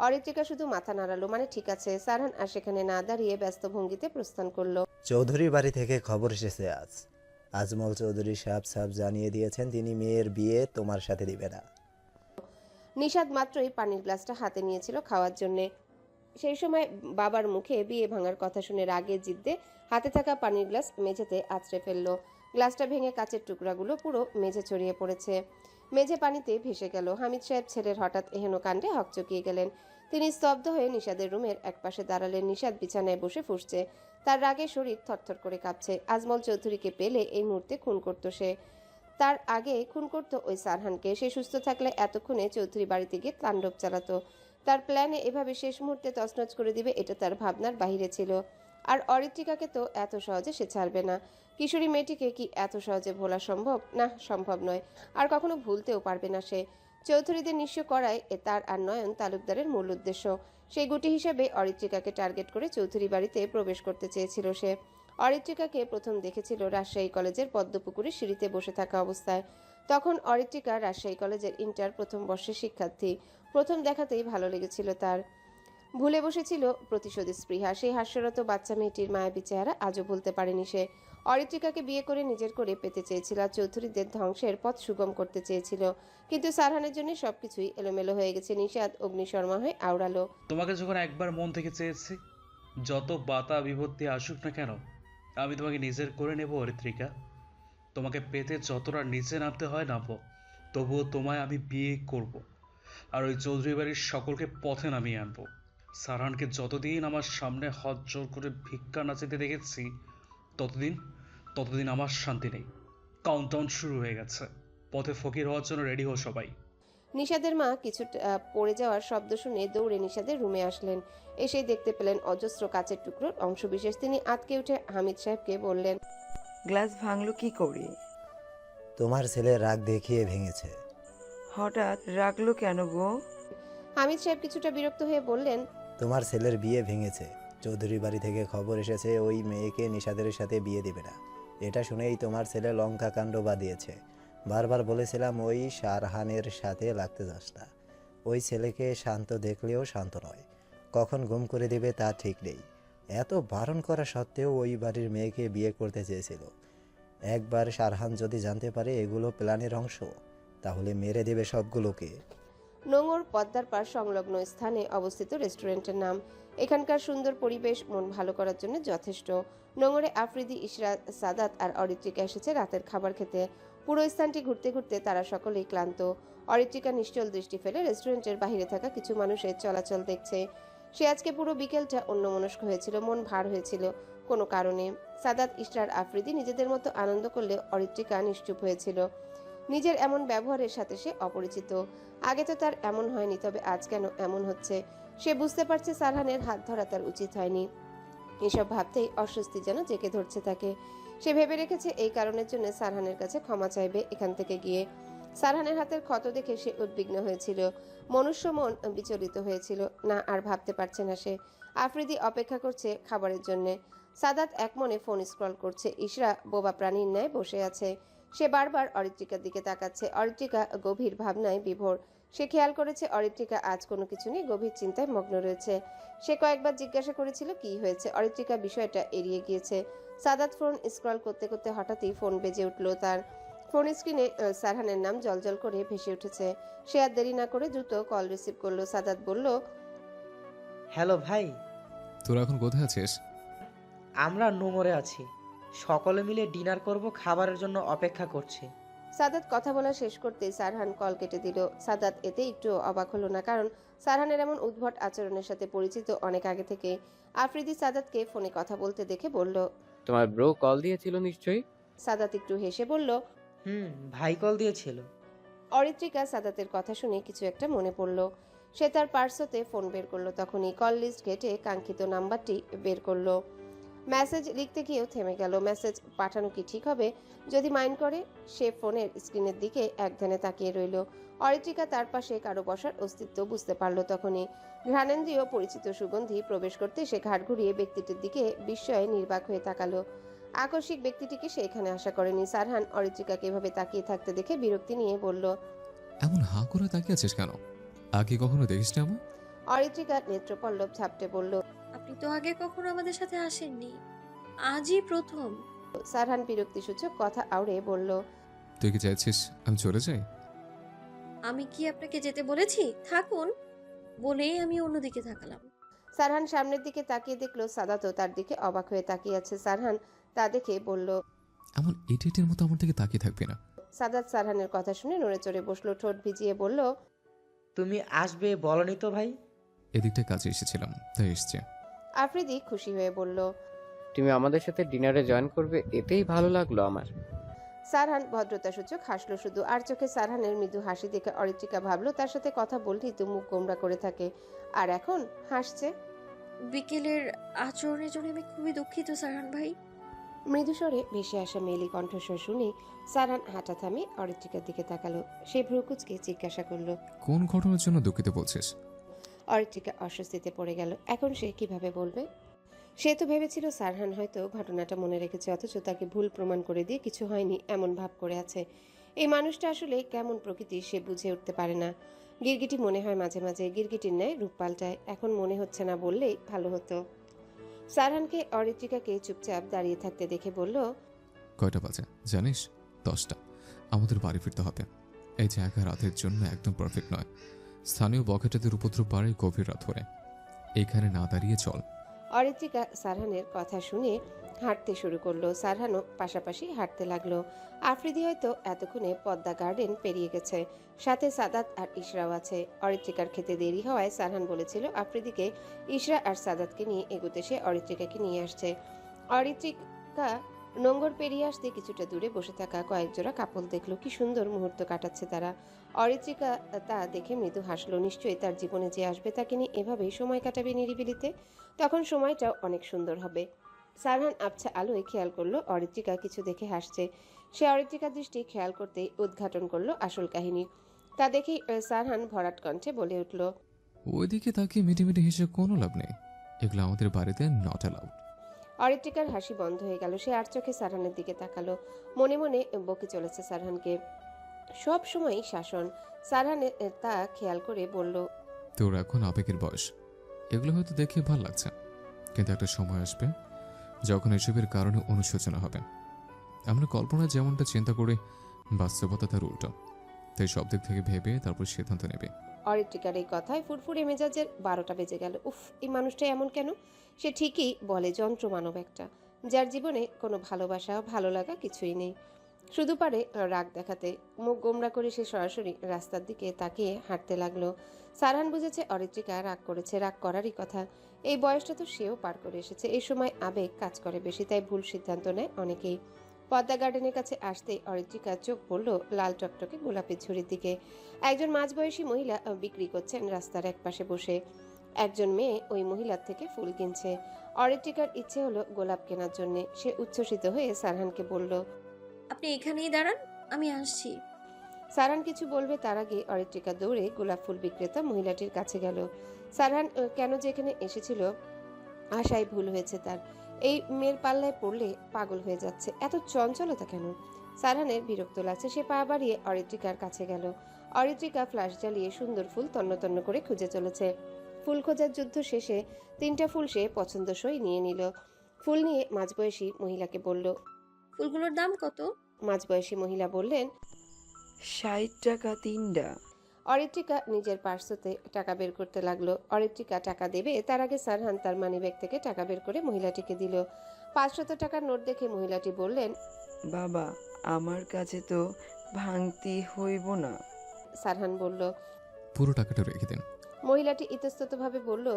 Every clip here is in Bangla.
অরিত্রিকা শুধু মাথা নাড়ালো, মানে ঠিক আছে। সারহান আর সেখানে না দাঁড়িয়ে ব্যস্ত ভঙ্গিতে প্রস্থান করলো। চৌধুরী বাড়ি থেকে খবর এসেছে আজ। আজমল চৌধুরী সাফ সাফ জানিয়ে দিয়েছেন তিনি মেয়ের বিয়ে তোমার সাথে দিবে না। নিশাদ মাত্রই পানির গ্লাসটা হাতে নিয়েছিল খাওয়ার জন্যে। সেই সময় বাবার মুখে বিয়ে ভাঙার কথা শুনে রাগে জিদ্দে হাতে থাকা পানির গ্লাস মেঝেতে আছড়ে ফেললো। গ্লাসটা ভেঙে কাচের টুকরাগুলো পুরো মেঝে ছড়িয়ে পড়েছে। মেঝে পানিতে ভেসে গেল। হামিদ সাহেব ছেলের হঠাৎ এহেন কাণ্ডে হকচকিয়ে গেলেন। তিনি স্তব্ধ হয়ে নিশাদের রুমের একপাশে দাঁড়ালেন। নিশাদ বিছানায় বসে ফুঁসছে। তার রাগে শরীর থরথর করে কাঁপছে। আজমল চৌধুরীকে পেলে এই মুহূর্তে খুন করত সে। তার আগে খুন করত ওই সারহানকে। সে সুস্থ থাকলে এতক্ষণে চৌধুরী বাড়িতে গিয়ে তাণ্ডব চালাতো। তার প্ল্যানে এভাবে শেষ মুহূর্তে তছনছ করে দিবে, এটা তার ভাবনার বাহিরে ছিল। আর অরিত্রিকাকে তো এত সহজে সে ছাড়বে না। কিশোরী মেয়েটিকে কি এত সহজে ভোলা সম্ভব? না, সম্ভব নয়। আর কখনো ভুলতেও পারবে না সে। চৌধুরীদের নিঃস্ব করায় তার আর নয়ন তালুকদারের মূল উদ্দেশ্য। সেই গুটি হিসেবে অরিত্রিকাকে টার্গেট করে চৌধুরী বাড়িতে প্রবেশ করতে চেয়েছিল সে। অরিত্রিকাকে প্রথম দেখেছিল রাজশাহী কলেজের পদ্মপুকুরে সিঁড়িতে বসে থাকা অবস্থায়। তখন অরিত্রিকা রাজশাহী কলেজের ইন্টার প্রথম বর্ষের শিক্ষার্থী। প্রথম দেখাতেই ভালো লেগেছিল তার। ভুলে বসেছিল প্রতিশোধী স্পৃহা। সেই হাস্যরত বাচ্চা মেয়েটির মায়াবী চেহারা আজও ভুলতে পারেনি সে। অরিত্রিকাকে বিয়ে করে নিজের করে পেতে চেয়েছিল আর চৌধুরীদের ধ্বংসের পথ সুগম করতে চেয়েছিল। কিন্তু সারহানের জন্য সবকিছুই এলোমেলো হয়ে গেছে। নিষাদ অগ্নিশর্মা হয়ে আওড়ালো। তোমাকে যখন একবার মন থেকে চেয়েছি, যত বাতা বিপত্তি আসুক না কেন, আমি তোমাকে নিজের করে নেব অরিত্রিকা। তোমাকে পেতে যতটা নিচে নামতে হয় নামবো, তবুও তোমায় আমি বিয়ে করব। আর ওই চৌধুরী বাড়ির সকলকে পথে নামিয়ে আনবো। সারহানকে যতদিন আমার সামনে হাত জোর করে ভিক্ষা নাচাতে দেখেছি, ততদিন ততদিন আমার শান্তি নেই। কাউন্টডাউন শুরু হয়ে গেছে। পথে ফকির হওয়ার জন্য রেডি হও সবাই। নিষাদের মা কিছুটা পড়ে যাওয়ার শব্দ শুনে দৌড়ে নিষাদের রুমে আসলেন। এসেই দেখতে পেলেন অজস্র কাচের টুকরোর অংশবিশেষ। তিনি আঁতকে উঠে হামিদ সাহেবকে বললেন, গ্লাস ভাঙলো কি করে? তোমার ছেলে রাগ দেখিয়ে ভেঙেছে। হঠাৎ রাগলো কেন গো? হামিদ সাহেব কিছুটা বিরক্ত হয়ে বললেন, তোমার ছেলের বিয়ে ভেঙেছে। চৌধুরী বাড়ি থেকে খবর এসেছে ওই মেয়েকে নিশাদের সাথে বিয়ে দিবে না। এটা শুনেই তোমার ছেলে লঙ্কা কাণ্ড বাঁধিয়েছে। বারবার বলেছিলাম ওই সারহানের সাথে লাগতে যাস না। ওই ছেলেকে শান্ত দেখলেও শান্ত নয়, কখন গুম করে দিবে তা ঠিক নেই। এত বারণ করা সত্ত্বেও ওই বাড়ির মেয়েকে বিয়ে করতে চেয়েছিল। একবার সারহান যদি জানতে পারে এগুলো প্ল্যানের অংশ, তাহলে মেরে দেবে সবগুলোকে। নোঙর পদ্মার পার সংলগ্ন স্থানে অবস্থিত রেস্টুরেন্টের নাম। এখানকার সুন্দর পরিবেশ মন ভালো করার জন্য যথেষ্ট। নোঙরে আফ্রিদি, ইশরাত, সাদাত আর অরিত্রিকা এসেছে রাতের খাবার খেতে। পুরো স্থানটি ঘুরতে ঘুরতে তারা সকলেই ক্লান্ত। অরিত্রিকা নিশ্চল দৃষ্টি ফেলে রেস্টুরেন্টের বাইরে থাকা কিছু মানুষের চলাচল দেখছে। সে আজকে পুরো বিকেলটা অন্যমনস্ক হয়েছিল, মন ভার হয়েছিল কোনো কারণে। সাদাত, ইশরার, আফ্রিদি নিজেদের মতো আনন্দ করলে অরিত্রিকা নিশ্চুপ হয়েছিল। নিজের এমন ব্যবহারের সাথে সে অপরিচিত। আগে তো তার এমন হয়নি, তবে আজ কেন এমন হচ্ছে? সে বুঝতে পারছে সারহানের হাত ধরা তার উচিত হয়নি। এসব ভাবতেই অস্বস্তি যেন জেঁকে ধরছে তাকে। সে ভেবে রেখেছে এই কারণের জন্য সারহানের কাছে ক্ষমা চাইবে এখান থেকে গিয়ে। সারহানের হাতের ক্ষত দেখে সে উদ্বিগ্ন হয়েছিল। মনুষ্য মন বিচলিত হয়েছিল। না, আর ভাবতে পারছে না সে। আফ্রিদি অপেক্ষা করছে খাবারের জন্য। সাদাত একমনে ফোন স্ক্রল করছে। ইশরা বোবা প্রাণীর ন্যায় বসে আছে। সে বারবার অরিত্রিকার দিকে তাকাচ্ছে। অরিত্রিকা গভীর ভাবনায় বিভোর। সে খেয়াল করেছে অরিত্রিকা আজ কোনো কিছু নিয়ে গভীর চিন্তায় মগ্ন রয়েছে। সে কয়েকবার জিজ্ঞাসা করেছিল কি হয়েছে। অরিত্রিকা বিষয়টা এড়িয়ে গিয়েছে। সাদাত ফোন স্ক্রল করতে করতে হঠাৎই ফোন বেজে উঠল তার। ফোন স্ক্রিনে সারহানের নাম জলজল করে ভেসে উঠেছে। সে আর দেরি না করে দ্রুত কল রিসিভ করলো। সাদাত বলল, হ্যালো ভাই, তোরা এখন কোথায় আছিস? আমরা নোঙরে আছি। সকলে মিলে ডিনার করব, খাবারের জন্য অপেক্ষা করছি। সাদাত কথা বলা শেষ করতেই সারহান কল কেটে দিল। সাদাত এতে একটু অবাক হলো না, কারণ সারহানের এমন উদ্ভট আচরণের সাথে পরিচিত অনেক আগে থেকে। আফ্রিদি সাদাতকে ফোনে কথা বলতে দেখে বলল, তোমার ব্রো কল দিয়েছিল নিশ্চয়ই। সাদাত একটু হেসে বলল। ভাই কল দিয়েছিল। অরিত্রিকা সাদাতের কথা শুনে কিছু একটা মনে পড়ল। সে তার পার্স হতে ফোন বের করলো। তখনই কল লিস্ট ঘেটে কাঙ্ক্ষিত নাম্বারটি বের করলো। মেসেজ লিখতে গিয়েও থেমে গেল। মেসেজ পাঠানো কি ঠিক হবে? যদি মাইন্ড করে? সে ফোনের স্ক্রিনের দিকে একধানে তাকিয়ে রইল। অরিত্রিকা তার পাশে কারো বসার অস্তিত্ব বুঝতে পারল তখনই। ঘ্রাণেন্দ্রীয় পরিচিত সুগন্ধি প্রবেশ করতে সে ঘাড় ঘুরিয়ে ব্যক্তিটির দিকে বিস্ময়ে নির্বাক হয়ে তাকালো। আকস্মিক ব্যক্তিটিকে সে এখানে আশা করেনি। সারহান অরিত্রিকাকে এভাবে তাকিয়ে থাকতে দেখে বিরক্তি নিয়ে বলল। এমন হাঁ করে তাকিয়ে আছিস কেন? আগে কখনো দেখিস না আমার? অরিত্রিকা নেত্রপল্লব ঝাপটে বলল। আপনি তো আগে কখনো আমাদের সাথে আসেননি, আজই প্রথম। সারহান বিরক্তিসূচক কথা আউড়ে বলল। তুই কি চাইছিস আমি চলে যাই? আমি কি আপনাকে যেতে বলেছি? থাকুন বলেই আমি অন্যদিকে তাকালাম। সারহান সামনের দিকে তাকিয়ে দেখলো সাদাতও তার দিকে অবাক হয়ে তাকিয়ে আছে। সারহান তা দেখে বলল। এমন ইডিয়েটের মতো আমার দিকে তাকিয়ে থাকবি না। সাদাত সারহানের কথা শুনে নড়ে চড়ে বসলো, ঠোঁট ভিজিয়ে বলল। তুমি আসবে বলনি তো ভাই। এদিকটা কাজে এসেছিলাম তাই এসছে। আফ্রিদি খুশি হয়ে বলল। তুমি আমাদের সাথে ডিনারে জয়েন করবে এতেই ভালো লাগলো আমার। সারহান ভদ্রতাসূচক হাসলো শুধু। আর চোখে সারহানের মৃদু হাসি দেখে অরিত্রিকা ভাবলো তার সাথে কথা বললেই তো মুখ গোমড়া করে থাকে, আর এখন হাসছে। বিকেলের আচরণের জন্য আমি খুবই দুঃখিত সারহান ভাই। মৃদু স্বরে ভেসে আসা মেলি কণ্ঠস্বর শুনে সারহান হাঁটা থামিয়ে অরিত্রিকার দিকে তাকালো। সে ভ্রুকুচকে জিজ্ঞাসা করলো। কোন ঘটনার জন্য দুঃখিত বলছিস? অরিত্রিকা অস্বস্তিতে পড়ে গেল। এখন সে কিভাবে বলবে? সে তো ভেবেছিল সারহান হয়তো ঘটনাটা মনে রেখেছে, অথচ তাকে ভুল প্রমাণ করে দিয়ে কিছু হয়নি এমন ভাব করে আছে। এই মানুষটা আসলে কেমন প্রকৃতির সে বুঝে উঠতে পারে না। গিরগিটি মনে হয় মাঝে মাঝে, গিরগিটির ন্যায় রূপ পাল্টায়। এখন মনে হচ্ছে না বললেই ভালো হতো। সারহানকে অরিত্রিকাকে চুপচাপ দাঁড়িয়ে থাকতে দেখে বলল। কয়টা বাজে জানিস? 10টা। আমাদের বাড়ি ফিরতে হবে। এই জায়গা রাতের জন্য একদম পারফেক্ট নয়। স্থানীয় বকেটাদের উপদ্রব বাড়ে গভীর রাত হলে। এখানে না দাঁড়িয়ে চল। অরিত্রিকা সারহানের কথা শুনে হাঁটতে শুরু করলো। সারহানও পাশাপাশি হাঁটতে লাগলো। আফ্রিদি হয়তো এতক্ষণে পদ্মা গার্ডেন পেরিয়ে গেছে, সাথে সাদাত আর ইশরাও আছে। অরিত্রিকার খেতে দেরি হওয়ায় সারহান বলেছিল আফ্রিদিকে ইশরা আর সাদাতকে নিয়ে এগোতে, সে অরিত্রিকাকে নিয়ে আসছে। অরিত্রিকা নোঙ্গর পেরিয়ে আসতে কিছুটা দূরে বসে থাকা কয়েক জোড়া কাপল দেখলো। কি সুন্দর মুহূর্ত কাটাচ্ছে তারা। অরিত্রিকা তা দেখে মৃদু হাসলো। নিশ্চয়ই তার জীবনে যে আসবে তাকে নিয়ে এভাবেই সময় কাটাবে নিরিবিলিতে। তখন সময়টাও অনেক সুন্দর হবে। সারহান আবছা আলোয় খেয়াল করলো অরিত্রিকা কিছু দেখে হাসছে। সে অরিত্রিকার দৃষ্টি খেয়াল করতেই উদ্ঘাটন করলো আসল কাহিনী। তা দেখেই সারহান ভরাট কণ্ঠে বলে উঠল। ওইদিকে তাকিয়ে মিটিমিটি হেসে কোনো লাভ নেই। এগুলো আমাদের বাড়িতে নট অ্যালাউড। অরিত্রিকার হাসি বন্ধ হয়ে গেল। সে আর চোখে সারহানের দিকে তাকালো। মনে মনে বকে চলেছে সারহানকে। সব সময় শাসন। সারহান তা খেয়াল করে বলল। তোর এখন আবেগের বয়স, এগুলো হয়তো দেখে ভাল লাগছে, কিন্তু একটা সময় আসবে যখন এসবের কারণে অনুশোচনা হবে। আমরা কল্পনায় যেমনটা চিন্তা করি বাস্তবতা তার উল্টো। তাই সব দিক থেকে ভেবে তারপর সিদ্ধান্ত নেবে। অরিত্রিকার এই কথায় ফুরফুরে মেজাজের 12টা বেজে গেল। উফ, এই মানুষটা এমন কেন? সে ঠিকই বলে যন্ত্র মানব একটা, যার জীবনে কোনো ভালোবাসা ভালো লাগা কিছুই নেই, শুধু পারে রাগ দেখাতে। মুখ গোমরা করে সে সরাসরি রাস্তার দিকে তাকিয়ে হাঁটতে লাগলো। সারহান বুঝেছে অরিত্রিকা রাগ করেছে, রাগ করারই কথা। এই বয়সটা তো সেও পার করে এসেছে। এই সময় আবেগ কাজ করে বেশি, তাই ভুল সিদ্ধান্ত নেয় অনেকেই। পদ্মা গার্ডেনের কাছে আসতেই অরিত্রিকা চোখ পড়ল লাল টকটকে গোলাপের ঝুড়ির দিকে। একজন মাঝবয়সী মহিলা বিক্রি করছেন রাস্তার একপাশে বসে। একজন মেয়ে ওই মহিলার থেকে ফুল কিনছে। অরিত্রিকার ইচ্ছে হলো গোলাপ কেনার জন্য। সে উচ্ছ্বসিত হয়ে সারহানকে বলল। আপনি এখানেই দাঁড়ান, আমি আসছি। সারহান কিছু বলবে তার আগে অরিত্রিকা দৌড়ে গোলাপ ফুল বিক্রেতা মহিলাটির কাছে গেল। সারহান কেন যে এখানে এসেছিল আশায় ভুল হয়েছে তার। এই মেয়ের পাল্লায় পড়লে পাগল হয়ে যাচ্ছে। এত চঞ্চলতা কেন? সারহানের বিরক্ত লাগছে। সে পা বাড়িয়ে অরিত্রিকার কাছে গেল। অরিত্রিকা ফ্ল্যাশ জ্বালিয়ে সুন্দর ফুল তন্ন তন্ন করে খুঁজে চলেছে। ফুল খোঁজার যুদ্ধ শেষে 3টা ফুল সে পছন্দসই নিয়ে নিল। ফুল নিয়ে মাঝবয়সী মহিলাকে বলল। ফুলগুলোর দাম কত? মাঝবয়সী মহিলা বললেন। 60 টাকা 3টা। অরিত্রিকা নিজের পার্স হতে টাকা বের করতে লাগলো। অরিত্রিকা টাকা দেবে তার আগে সারহান তার মানিব্যাগ থেকে টাকা বের করে মহিলাটিকে দিল। 500 টাকার নোট দেখে মহিলাটি বললেন। বাবা, আমার কাছে তো ভাঙতি হইব না। সারহান বলল। পুরো টাকাটা রেখে দিন। মহিলাটি ইতস্ততভাবে বলল।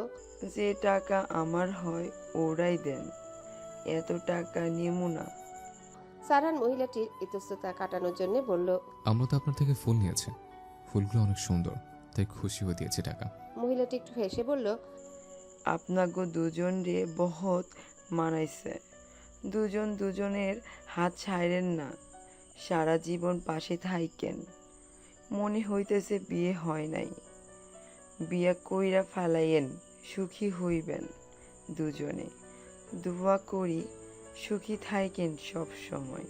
যে টাকা আমার হয় ওরাই দেন, এত টাকা নিমু না। সারহান মহিলাটির ইতস্ততা কাটানোর জন্য বলল। আমরা তো আপনার থেকে ফুল নিয়েছি, ফুলগুলো অনেক সুন্দর, তাই খুশি হয়ে দিয়েছি টাকা। মহিলাটি একটু হেসে বলল। আপনাগো দুজন রে বহুত মানাইছে। দুজন দুজনের হাত ছাইরেন না, সারা জীবন পাশে থাইকেন। মনে হইতেছে বিয়ে হয় নাই, বিয়া কইরা ফালাইয়েন, সুখী হইবেন দুজনে। দোয়া করি সুখী থাকেন সব সময়।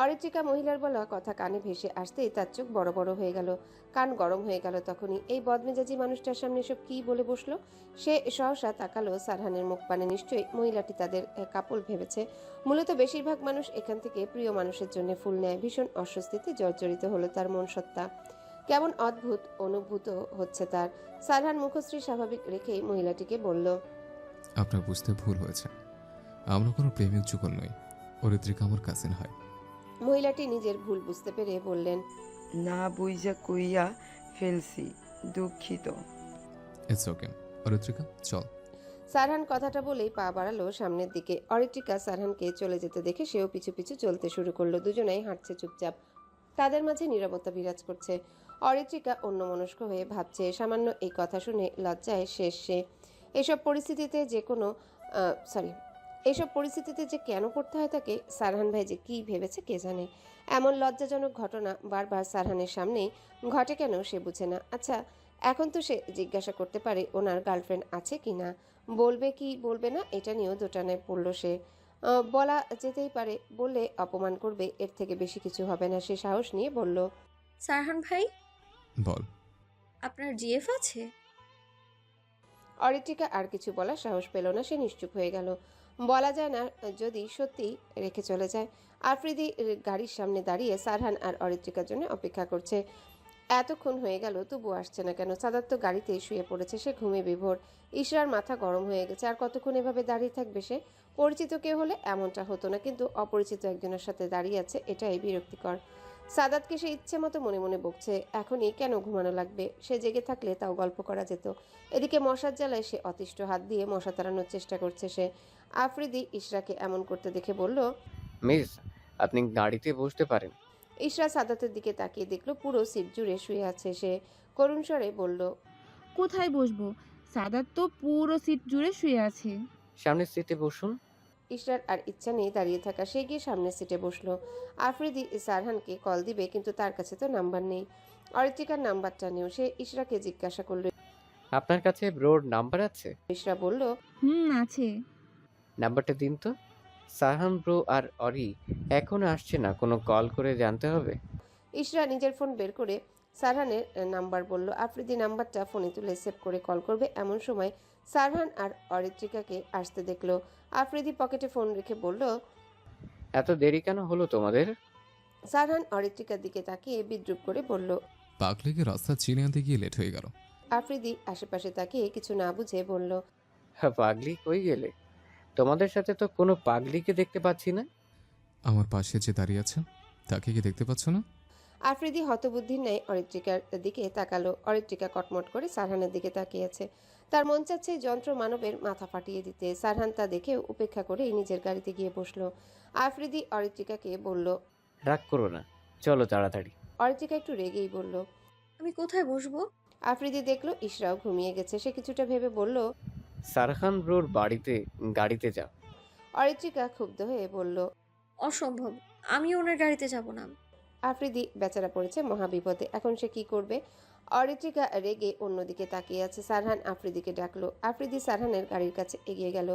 অরিত্রিকা মহিলার বলা কথা কানে ভেসে আসতেই তার চোখ বড় বড় হয়ে গেল, কান গরম হয়ে গেল। তখনই এই বদমেজাজি মানুষটার সামনে সব কি বলে বসলো। সে সহসা তাকালো সারহানের মুখ পানে। নিশ্চয়ই মহিলাটি তাদের কাপল ভেবেছে। মূলত বেশিরভাগ মানুষ এখান থেকে প্রিয় মানুষের জন্য ফুল নেয়। ভীষণ অস্বস্তিতে জর্জরিত হলো তার মন সত্তা। কেমন অদ্ভুত অনুভূত হচ্ছে তার। সারহান মুখশ্রী স্বাভাবিক রেখেই মহিলাটিকে বলল, আপনার বুঝতে ভুল হয়েছে। আমরা কোনো প্রেমিক যুগল নই। অরিত্রিকা আমার কাজিন হয়। মহিলাটি নিজের ভুল বুঝতে পেরে বললেন, না বুঝা কইয়া ফেলছি, দুঃখিত। It's okay. অরিত্রিকা চল। সারহান কথাটা বলেই পা বাড়ালো সামনের দিকে। অরিত্রিকা সারহানকে চলে যেতে দেখে সেও পিছু পিছু চলতে শুরু করলো। দুজনেই হাঁটছে চুপচাপ। তাদের মাঝে নীরবতা বিরাজ করছে। অরিত্রিকা অন্যমনস্ক হয়ে ভাবছে। সামান্য এই কথা শুনে লজ্জায় শেষ সে। এসব পরিস্থিতিতে যে কোনো এইসব পরিস্থিতিতে যে কেন পড়তে হয় তাকে, সারহান ভাই যে কী ভেবেছে কে জানে। এমন লজ্জাজনক ঘটনা বারবার সারহানের সামনেই ঘটে কেন সে বুঝে না। আচ্ছা, এখন তো সে জিজ্ঞাসা করতে পারে ওনার গার্লফ্রেন্ড আছে কি না। বলবে কি বলবে না এটা নিয়েও দোটানায় পড়ল সে। বলা যেতেই পারে, বললে অপমান করবে, এর থেকে বেশি কিছু হবে না। সে সাহস নিয়ে বলল, সারহান ভাই, বল। আপনার জিএফ আছে? অরিত্রিকা আর কিছু বলার সাহস পেল না। সে নিশ্চুপ হয়ে গেল। বলা যায় না যদি সত্যি রেখে চলে যায়। আফ্রিদি গাড়ির সামনে দাঁড়িয়ে সারহান আর অরিত্রিকার জন্য অপেক্ষা করছে। এতক্ষণ হয়ে গেল তবু আসছে না কেন। সাদাত তো গাড়িতেই শুয়ে পড়েছে, সে ঘুমে বিভোর। ইশরার মাথা গরম হয়ে গেছে। আর কতক্ষণ এভাবে দাঁড়িয়ে থাকবে সে? পরিচিত কেউ হলে এমনটা হতো না, কিন্তু অপরিচিত একজনের সাথে দাঁড়িয়ে আছে, এটাই বিরক্তিকর। সাদাতকে সে ইচ্ছে মতো মনে মনে বকছে। এখনই কেন ঘুমানো লাগবে? সে জেগে থাকলে তাও গল্প করা যেত। এদিকে মশার জ্বালায় সে অতিষ্ঠ। হাত দিয়ে মশা তাড়ানোর চেষ্টা করছে সে। আফ্রিদি ইশরাকে এমন করতে দেখে বলল, মিস, আপনি গাড়িতে বসতে পারেন। ইশরা সাদাতের দিকে তাকিয়ে দেখলো পুরো সিট জুড়ে শুয়ে আছে সে। করুণ স্বরে বলল, কোথায় বসবো? সাদাত তো পুরো সিট জুড়ে শুয়ে আছে। সামনের সিটে বসুন। ইশরার আর ইচ্ছা নেই দাঁড়িয়ে থাকা। সে গিয়ে সামনের সিটে বসলো। আফ্রিদি সারহানকে কল দিবে, কিন্তু তার কাছে তো নাম্বার নেই। অরিত্রিকার নাম্বারটা নেও। সে ইশরাকে জিজ্ঞাসা করলো। আপনার কাছে ব্রোর নাম্বার আছে? ইশরা বলল, আছে। নাম্বারটা দিন তো। সারহান ব্রো আর অরি এখন আসছে না, কোনো কল করে জানতে হবে। ইশরা নিজের ফোন বের করে সারহানের নাম্বার বলল। আফ্রিদি নাম্বারটা ফোনে তুলে সেভ করে কল করবে এমন সময় সারহান আর অরিত্রিকাকে আসতে দেখলো। আফ্রিদি পকেটে ফোন রেখে বলল, এত দেরি কেন হলো তোমাদের? সারহান অরিত্রিকার দিকে তাকিয়ে বিদ্রুপ করে বলল। পাগলিকে রাস্তা চিনে আনতে গিয়ে লেট হয়ে গেল। আফ্রিদি আশেপাশে তাকিয়ে কিছু না বুঝে বলল, পাগলি কই গেলে? তোমাদের সাথে তো কোনো পাগলিকে দেখতে পাচ্ছি না। আমার পাশে যে দাঁড়িয়ে আছে তাকে কি দেখতে পাচ্ছ না? আফ্রিদি হতবুদ্ধির ন্যায় অরিত্রিকার দিকে তাকালো। অরিত্রিকা কটমট করে সারহানের দিকে তাকিয়ে আছে। তার মন চাচ্ছে যন্ত্র মানবের মাথা ফাটিয়ে দিতে। সারহান তা দেখে উপেক্ষা করে নিজের গাড়িতে গিয়ে বসলো। আফ্রিদি অরিত্রিকাকে বলল, রাগ করো না, চলো তাড়াতাড়ি। অরিত্রিকা একটু রেগেই বলল। আমি কোথায় বসবো? আফ্রিদি দেখলো ইশরাও ঘুমিয়ে গেছে। সে কিছুটা ভেবে বলল, সারহান ব্রোর বাড়িতে গাড়িতে যাও। অরিত্রিকা ক্ষুব্ধ হয়ে বলল, অসম্ভব, আমি ওনার গাড়িতে যাব না। আফ্রিদি বেচারা পড়েছে মহাবিপদে। এখন সে কি করবে? অরিত্রিকা রেগে অন্যদিকে তাকিয়ে আছে। সারহান আফ্রিদিকে ডাকলো। আফ্রিদি সারহানের গাড়ির কাছে এগিয়ে গেল।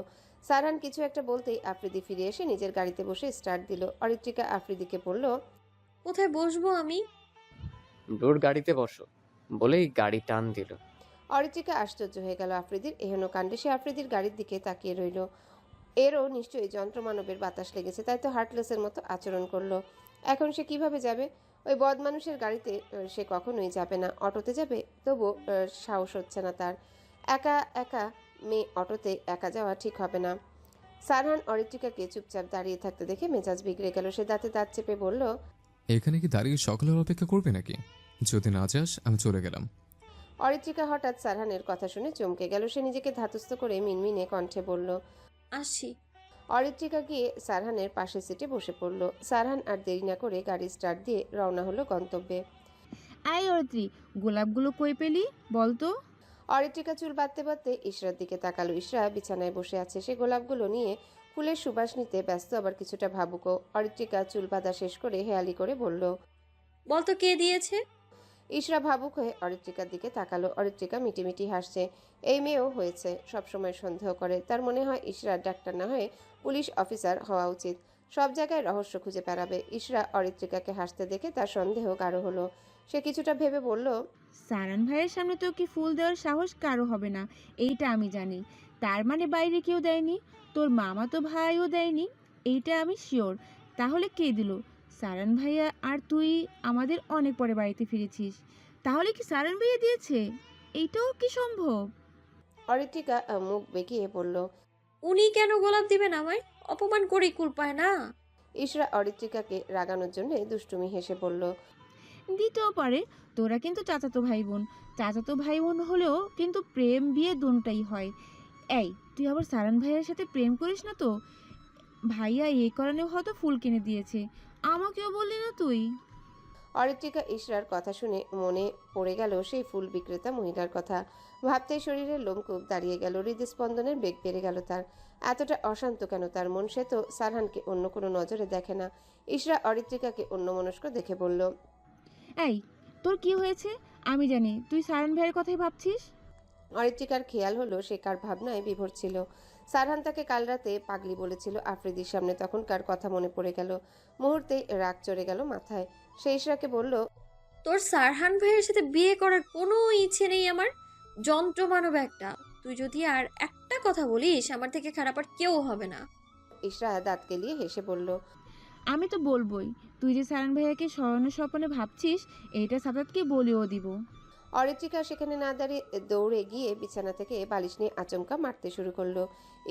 সারহান কিছু একটা বলতেই আফ্রিদি ফিরে এসে নিজের গাড়িতে বসে স্টার্ট দিল। অরিত্রিকা আফ্রিদিকে বলল, কোথায় বসবো আমি? ব্রোর গাড়িতে বসো বলেই গাড়ি টান দিল। অরিত্রিকা আশ্চর্য হয়ে গেল আফ্রিদির এহেন কাণ্ডে। সে আফ্রিদির গাড়ির দিকে তাকিয়ে রইল। এরও নিশ্চয়ই যন্ত্রমানবের বাতাস লেগেছে, তাই তো হার্টলেসের মতো আচরণ করলো। এখন সে কিভাবে যাবে? ওই বদমানুষের গাড়িতে সে কখনোই যাবে না। অটোতে যাবে, তবু সাহস হচ্ছে না তার। একা একা মেয়ে অটোতে একা যাওয়া ঠিক হবে না। সারহান অরিত্রিকাকে চুপচাপ দাঁড়িয়ে থাকতে দেখে মেজাজ বিগড়ে গেল। সে দাঁতে দাঁত চেপে বলল, এখানে কি দাঁড়িয়ে সকলের অপেক্ষা করবে নাকি? যদি না যাস আমি চলে গেলাম। অরিত্রিকা হঠাৎ সারহানের কথা শুনে চমকে গেল। সে নিজেকে ধাতস্থ করে মিনমিনে কণ্ঠে বলল, আসছি। অরিত্রিকা গিয়ে সারহানের পাশের সিটে বসে পড়ল। সারহান আর দেরি না করে গাড়ি স্টার্ট দিয়ে রওনা হলো গন্তব্যে। আই অরিত্রি, গোলাপগুলো কই পেলি বলতো? অরিত্রিকা চুল বাঁধতে বাঁধতে ইশরার দিকে তাকালো। ইশরা বিছানায় বসে আছে। সে গোলাপগুলো নিয়ে ফুলের সুবাস নিতে ব্যস্ত, আবার কিছুটা ভাবুকও। অরিত্রিকা চুল বাঁধা শেষ করে হেয়ালি করে বলল, বলতো কে দিয়েছে? ইশরা ভাবুক হয়ে অরিত্রিকার দিকে তাকালো। অরিত্রিকা মিটিমিটি হাসছে। এই মেয়েও হয়েছে, সবসময় সন্দেহ করে। তার মনে হয় ইশরা ডাক্তার না হয়ে পুলিশ অফিসার হওয়া উচিত। সব জায়গায় রহস্য খুঁজে বেড়াবে। ইশরা অরিত্রিকাকে হাসতে দেখে তার সন্দেহ গাঢ় হলো। সে কিছুটা ভেবে বলল, সারান ভাইয়ের সামনে তো কি ফুল দেওয়ার সাহস কারো হবে না, এইটা আমি জানি। তার মানে বাইরে কেউ দেয়নি, তোর মামা তো ভাইও দেয়নি, এইটা আমি শিওর। তাহলে কে দিল? সারান ভাইয়া। আর তুই আমাদের অনেক পরে বাড়িতে ফিরেছিস, তাহলে কি সারান ভাইয়া দিয়েছে? এইটাও কি সম্ভব? অরিত্রিকা মুখ বেঁকিয়ে বলল। উনি কেন গোলাপ দিবেন আমায়? অপমান করে কুল পায় না। ইশরা অরিত্রিকাকে রাগানোর জন্য দুষ্টুমি হেসে বলল, দিতেও পারে। তোরা কিন্তু চাচাতো ভাই বোন। চাচাতো ভাই বোন হলেও কিন্তু প্রেম বিয়ে দুটোই হয়। এই, তুই আবার সারান ভাইয়ের সাথে প্রেম করিস না তো? ভাইয়া এই কারণে হয়তো ফুল কিনে দিয়েছে, আমাকেও বললি না তুই? অরিত্রিকা ইশরার কথা শুনে মনে পড়ে গেল সেই ফুল বিক্রেতা মহিলার কথা। ভাবতেই শরীরের লোমকূপ দাঁড়িয়ে গেল, হৃদস্পন্দনের বেগ বেড়ে গেল তার। এতটা অশান্ত কেন তার মন? সে তো সারহানকে অন্য কোনো নজরে দেখে না। ইশরা অরিত্রিকাকে অন্যমনস্ক দেখে বলল, এই, তোর কি হয়েছে? আমি জানি তুই সারান ভাইয়ের কথাই ভাবছিস। অরিত্রিকার খেয়াল হলো সে কার ভাবনায় বিভোর ছিল। সারহান তাকে কাল রাতে পাগলি বলেছিল আফ্রিদির সামনে, তখনকার কথা মনে পড়ে গেল। মুহূর্তেই রাগ চড়ে গেল মাথায়। সে ইশরাকে বলল, তোর সারহান ভাইয়ের সাথে বিয়ে করার কোনো ইচ্ছে নেই আমার। যন্ত্র মানব একটা। তুই যদি আর একটা কথা বলিস, আমার থেকে খারাপ আর কেউ হবে না। ইশরা দাঁত কেলিয়ে হেসে বলল, আমি তো বলবোই। তুই যে সারান ভাইয়াকে স্বর্ণ স্বপনে ভাবছিস, এইটা সাদাতকে বলেও দিব। অরিত্রিকা সেখানে না দাঁড়িয়ে দৌড়ে গিয়ে বিছানা থেকে বালিশ নিয়ে আচমকা মারতে শুরু করলো।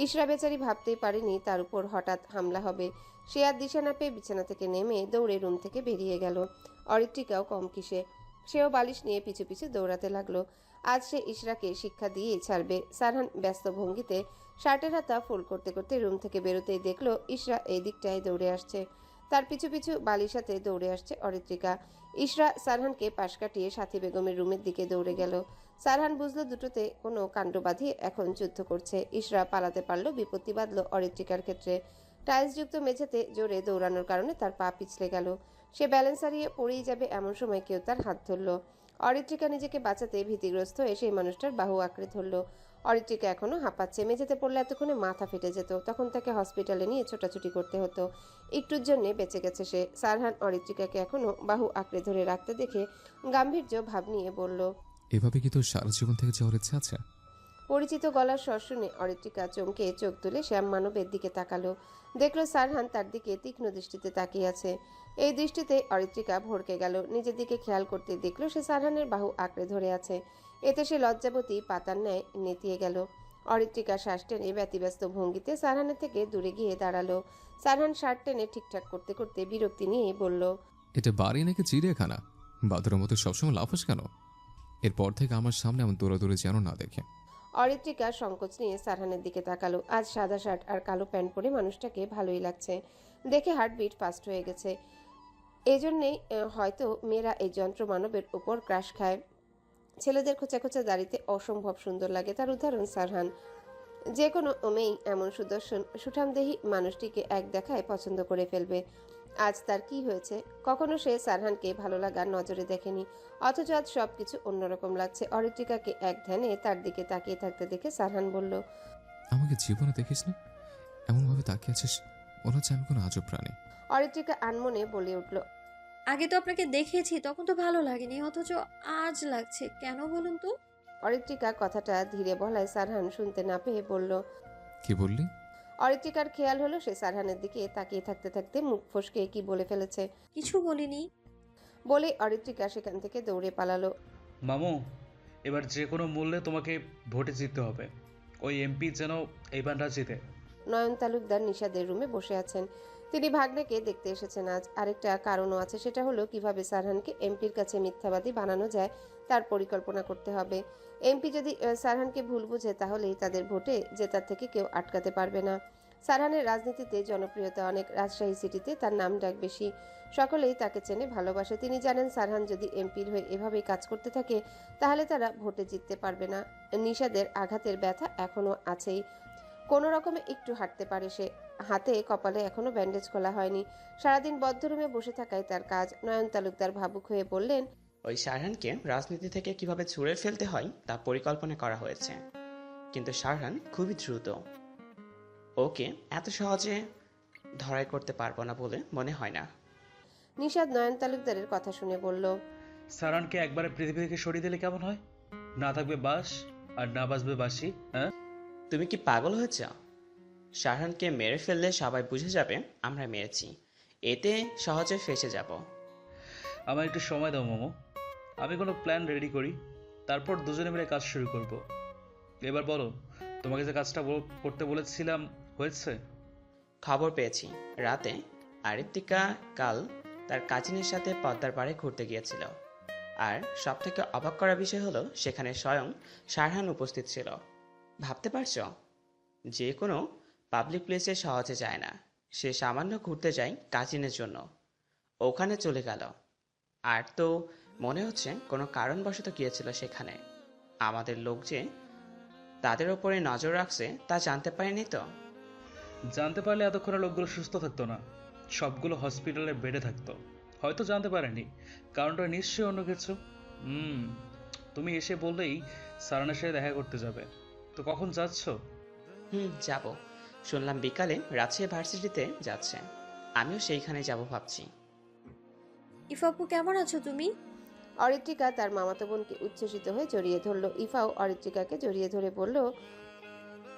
ইশরা বেচারি ভাবতেই পারেনি তার উপর হঠাৎ হামলা হবে। সে আর দিশা না পেয়ে বিছানা থেকে নেমে দৌড়ে রুম থেকে বেরিয়ে গেল। অরিত্রিকাও কম কিসে, সেও বালিশ নিয়ে পিছু পিছু দৌড়াতে লাগলো। আজ সে ইশরাকে শিক্ষা দিয়েই ছাড়বে। সারহান ব্যস্ত ভঙ্গিতে শার্টের হাতা ফোল্ড করতে করতে রুম থেকে বেরোতেই দেখলো ইশরা এই দিকটায় দৌড়ে আসছে। তার পিছু পিছু বালির সাথে দৌড়ে আসছে অরিত্রিকা। ইশরা সারহানকে পাশ কাটিয়ে সাথী বেগমের রুমের দিকে দৌড়ে গেল। সারহান বুঝলো দুটোতে কোনো কাণ্ড বাঁধিয়ে এখন যুদ্ধ করছে। ইশরা পালাতে পারলো, বিপত্তি বাঁধলো অরিত্রিকার ক্ষেত্রে। টাইলসযুক্ত মেঝেতে জোরে দৌড়ানোর কারণে তার পা পিছলে গেল। সে ব্যালেন্স হারিয়ে পড়েই যাবে এমন সময় কেউ তার হাত ধরল। অরিত্রিকা নিজেকে বাঁচাতে ভীতিগ্রস্ত হয়ে সেই মানুষটার বাহু আঁকড়ে ধরল। অরিত্রিকা এখনো হাঁপাচ্ছে। মেঝেতে পড়লে এতক্ষণে মাথা ফেটে যেত, তখন তাকে হসপিটালে নিয়ে ছোটাছুটি করতে হতো। একটুর জন্য বেঁচে গেছে সে। সারহান অরিত্রিকাকে এখনো বাহু আঁকড়ে ধরে রাখতে দেখে গাম্ভীর্য ভাব নিয়ে বলল, এভাবে কি তোর সারা জীবন থেকে যাওয়ার ইচ্ছা আছে? পরিচিত গলার স্বর শুনে অরিত্রিকা চমকে চোখ তুলে শ্যাম মানবের দিকে তাকালো। দেখলো সারহান তার দিকে তীক্ষ্ণ দৃষ্টিতে তাকিয়ে আছে। এই দৃষ্টিতে অরিত্রিকা ভড়কে গেল। নিজের দিকে খেয়াল করতে দেখলো সে সারহানের বাহু আঁকড়ে ধরে আছে। এতে সে লজ্জাবতী পাতার ন্যায় নেতিয়ে গেল। অরিত্রিকা শ্বাস টেনে ব্যতিব্যস্ত ভঙ্গিতে সারহানের থেকে দূরে গিয়ে দাঁড়ালো। সারহান শার্ট টেনে ঠিকঠাক করতে করতে বিরক্তি নিয়ে বলল, এটা বাড়ি নাকি চিড়িয়াখানা? বাদরের মতো সবসময় লাফাস কেন? এরপর থেকে আমার সামনে এমন দৌড়াদৌড়ি যেন না দেখে। অরিত্রিকা সংকোচ নিয়ে সারহানের দিকে তাকালো। আজ সাদা শার্ট আর কালো প্যান্ট পরে মানুষটাকে ভালোই লাগছে। দেখে হার্টবিট ফাস্ট হয়ে গেছে। এজন্যেই হয়তো মেয়েরা এই যন্ত্র মানবের উপর ক্রাশ খায়। ছেলেদের খোঁচা খোঁচা দাড়িতে অসম্ভব সুন্দর লাগে। তার উদাহরণ সারহান। যে কোনো মেয়েই এমন সুদর্শন সুঠামদেহী মানুষটিকে এক দেখায় পছন্দ করে ফেলবে। আজ তার কি হয়েছে? কখনো সে সারহানকে ভালো লাগার নজরে দেখেনি, অথচ আজ সবকিছু অন্যরকম লাগছে। অরিত্রিকাকে এক ধ্যানে তার দিকে তাকিয়ে থাকতে দেখে সারহান বলল, আমাকে জীবনে দেখিস না, এমনভাবে তাকিয়ে আছিস মনে হচ্ছে আমি কোনো আজব প্রাণী। অরিত্রিকা আনমনে বলে উঠল, আগে তো আপনাকে দেখেছি, তখন তো ভালো লাগেনি, অথচ আজ লাগছে কেন বলুন তো? অরিত্রিকা কথাটা ধীরে বলায় সারহান শুনতে না পেয়ে বলল। কি বললি? অরিত্রিকার খেয়াল হলো সে সারহানের দিকে তাকিয়ে থাকতে থাকতে মুখ ফসকে কি বলে ফেলেছে। কিছু বলিনি। বলে অরিত্রিকা সেখান থেকে দৌড়ে পালালো। মামু, এবার যে কোনো মূল্যে তোমাকে ভোটে জিততে হবে। ওই এমপি যেন এইবার না জিতে। নয়ন তালুকদার নিশাদের রুমে বসে আছেন। তিনি ভাগ্নেকে দেখতে এসেছেন আজ। আরেকটা কারণও আছে, সেটা হলো কিভাবে সারহানকে এমপির কাছে মিথ্যাবাদী বানানো যায় তার পরিকল্পনা করতে হবে। এমপি যদি সারহানকে ভুল বুঝে তাহলেই তাদের ভোটে জেতার থেকে কেউ আটকাতে পারবে না। সারহানের রাজনীতিতে জনপ্রিয়তা অনেক। রাজশাহী সিটিতে তার নাম ডাক বেশি। সকলেই তাকে চেনে, ভালোবাসে। তিনি জানেন সারহান যদি এমপির হয়ে এভাবেই কাজ করতে থাকে তাহলে তারা ভোটে জিততে পারবে না। নিশাদের আঘাতের ব্যথা এখনো আছেই। কোনো রকমে একটু হাঁটতে পারে সে। হাতে কপালে এখনো ব্যান্ডেজ খোলা হয়নি। সারাদিন বদ্ধ রুমে বসে থাকায় তার কাজ। নয়ন তালুকদার ভাবুক হয়ে বললেন, ওই শারহানকে রাজনীতি থেকে কিভাবে ছুঁড়ে ফেলতে হয় তা পরিকল্পনা করা হয়েছে, কিন্তু শারহান খুবই দ্রুত। ওকে এত সহজে ধরাই করতে পারবো না বলে মনে হয় না। নিশাদ নয়ন তালুকদারের কথা শুনে বলল, সারানকে একবারে পৃথিবী থেকে সরিয়ে দিলে কেমন হয়? না থাকবে বাস আর না বাজবে বাসি। হ্যাঁ, তুমি কি পাগল হয়েছ? শারহানকে মেরে ফেললে সবাই বুঝে যাবে আমরা মেরেছি, এতে সহজে ফেসে যাব। আমার একটু সময় দাও মোমো, আমি কোনো প্ল্যান রেডি করি, তারপর দুজনে মিলে কাজ শুরু করব। এবার বলো, তোমাকে যে কাজটা করতে বলেছিলাম হয়েছে? খবর পেয়েছি রাতে আরিত্তিকা কাল তার কাজিনের সাথে পদ্মার পাড়ে ঘুরতে গিয়েছিল, আর সবথেকে অবাক করা বিষয় হলো সেখানে স্বয়ং শারহান উপস্থিত ছিল। ভাবতে পারছো? যে কোনো পাবলিক প্লেসে সহজে যায় না, সে সামান্য ঘুরতে যায় কাজিনের জন্য, ওখানে চলে গেল। আর তো মনে হচ্ছে কোনো কারণবশত গিয়েছিল সেখানে। আমাদের লোক যে তাদের ওপরে নজর রাখছে তা জানতে পারেনি তো? জানতে পারলে এতক্ষণে লোকগুলো সুস্থ থাকতো না, সবগুলো হসপিটালে বেডে থাকতো। হয়তো জানতে পারেনি, কারণটা নিশ্চয়ই অন্য কিছু। তুমি এসে বললেই সারানের সাথে দেখা করতে যাবে, তো কখন যাচ্ছ? যাব, শুনলাম বিকালে রাজশাহী ভার্সিটিতে যাচ্ছে, আমিও সেইখানে যাব ভাবছি। ইফাপু কেমন আছো তুমি? অরিত্রিকা তার মামাতো বোনকে উচ্ছ্বসিত হয়ে জড়িয়ে ধরল। ইফাও অরিত্রিকাকে জড়িয়ে ধরে বলল,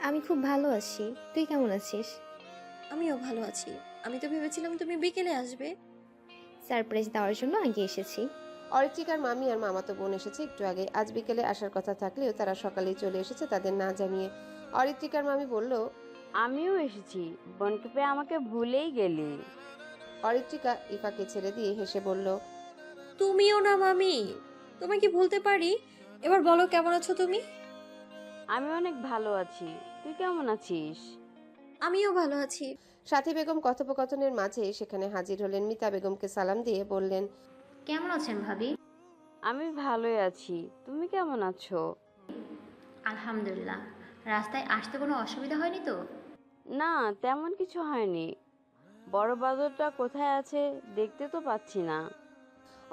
আমি খুব ভালো আছি, তুই কেমন আছিস? আমিও ভালো আছি। আমি তো ভেবেছিলাম তুমি বিকেলে আসবে। সারপ্রাইজ দেওয়ার জন্য আগে এসেছি। অরিত্রিকার মামি আর মামাতো বোন এসেছে একটু আগে। আজ বিকেলে আসার কথা থাকলেও তারা সকালেই চলে এসেছে তাদের না জানিয়ে। অরিত্রিকার মামি বলল, আমিও এসেছি, বোনকে পেয়ে আমাকে ভুলেই গেলি। অরিত্রিকা ইফাকে ছেড়ে দিয়ে হেসে বলল, তুমিও না মামি, তোমায় কি ভুলতে পারি? এবার বলো কেমন আছো তুমি? আমি অনেক ভালো আছি, তুই কেমন আছিস? আমিও ভালো আছি। সাথী বেগম কথোপকথনের মাঝে সেখানে হাজির হলেন। মিতা বেগমকে সালাম দিয়ে বললেন, কেমন আছেন ভাবি? আমি ভালোই আছি, তুমি কেমন আছো? আলহামদুলিল্লাহ। রাস্তায় আসতে কোনো অসুবিধা হয়নি তো? না, তেমন কিছু হয়নি। বড় বাদরটা কোথায় আছে দেখতে তো পাচ্ছি না।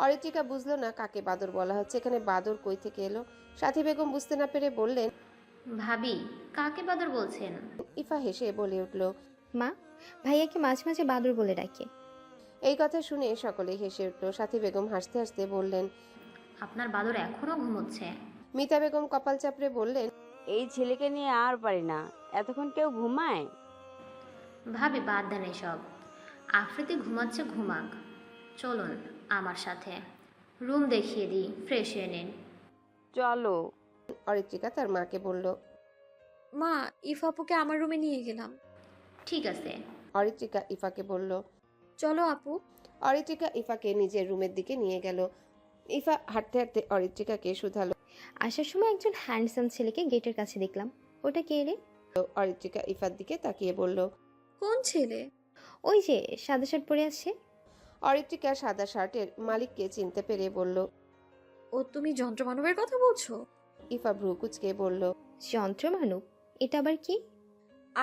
অরিত্রিকা বুঝলো না কাকে বাদর বলা হচ্ছে, এখানে বাদর কই থেকে এলো। সাথী বেগম বুঝতে না পেরে বললেন, ভাবি, কাকে বাদর বলছেন? ইফা হেসে বলে উঠল, মা, ভাইয়াকে মাঝে মাঝে বাদর বলে ডাকে। এই কথা শুনে সকলেই হেসে উঠল। সাথী বেগম হাসতে হাসতে বললেন, আপনার বাদর এখনো ঘুমোচ্ছে। মিতা বেগম কপাল চাপড়ে বললেন, এই ছেলেকে নিয়ে আর পারি না, এতক্ষণ কেউ ঘুমায়? ভাবি বাদ দেন এসব, আফ্রিদি ঘুমাচ্ছে, ঘুমাক। চলুন আমার সাথে, রুম দেখিয়ে দিই, ফ্রেশ হয়ে নিন। চলো। অরিত্রিকা তার মাকে বলল, মা, ইফাপুকে আমার রুমে নিয়ে গেলাম। ঠিক আছে। অরিত্রিকা ইফাকে বলল, চলো আপু। অরিত্রিকা ইফাকে নিজের রুমের দিকে নিয়ে গেল। ইফা হাঁটতে হাঁটতে অরিত্রিকাকে শুধালো। আসার সময় একজন হ্যান্ডসাম ছেলেকে গেটের কাছে দেখলাম, ওটা কে রে? অরিত্রিকা ইফার দিকে তাকিয়ে বলল, কোন ছেলে? ওই যে সাদা শার্ট পরে আছে। অরিত্রিকা সাদা শার্টের মালিককে চিনতে পেরে বলল, ও তুমি যন্ত্রমানবের কথা বলছো? ইফা ভ্রু কুচকে বলল, যন্ত্রমানব? এটা আবার কি?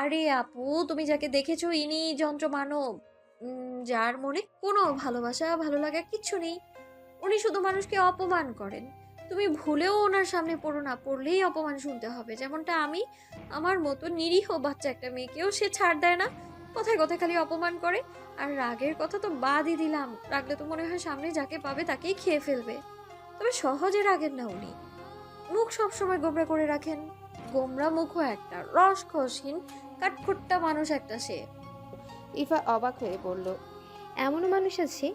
আরে আপু, তুমি যাকে দেখেছো ইনি যন্ত্রমানব, যার মনে কোনো ভালোবাসা ভালো লাগা কিচ্ছু নেই। উনি শুধু মানুষকে অপমান করেন। তুমি ভুলেও ওনার সামনে পড়ো না, পড়লেই অপমান শুনতে হবে। যেমনটা আমি আমার মতো নিরীহ বাচ্চা একটা মেয়েকেও সে ছাড় দেয় না, কথায় কথায় খালি অপমান করে। আর রাগের কথা তো বাদই দিলাম, রাগলে তো মনে হয় সামনে যাকে পাবে তাকেই খেয়ে ফেলবে। তবে সহজে রাগেন না উনি, মুখ সবসময় গোমরা করে রাখেন। গোমরা মুখও একটা, রসকসহীন কাঠখোট্টা মানুষ একটা সে। ইফা অবাক হয়ে বলল, এমনও মানুষ আছে?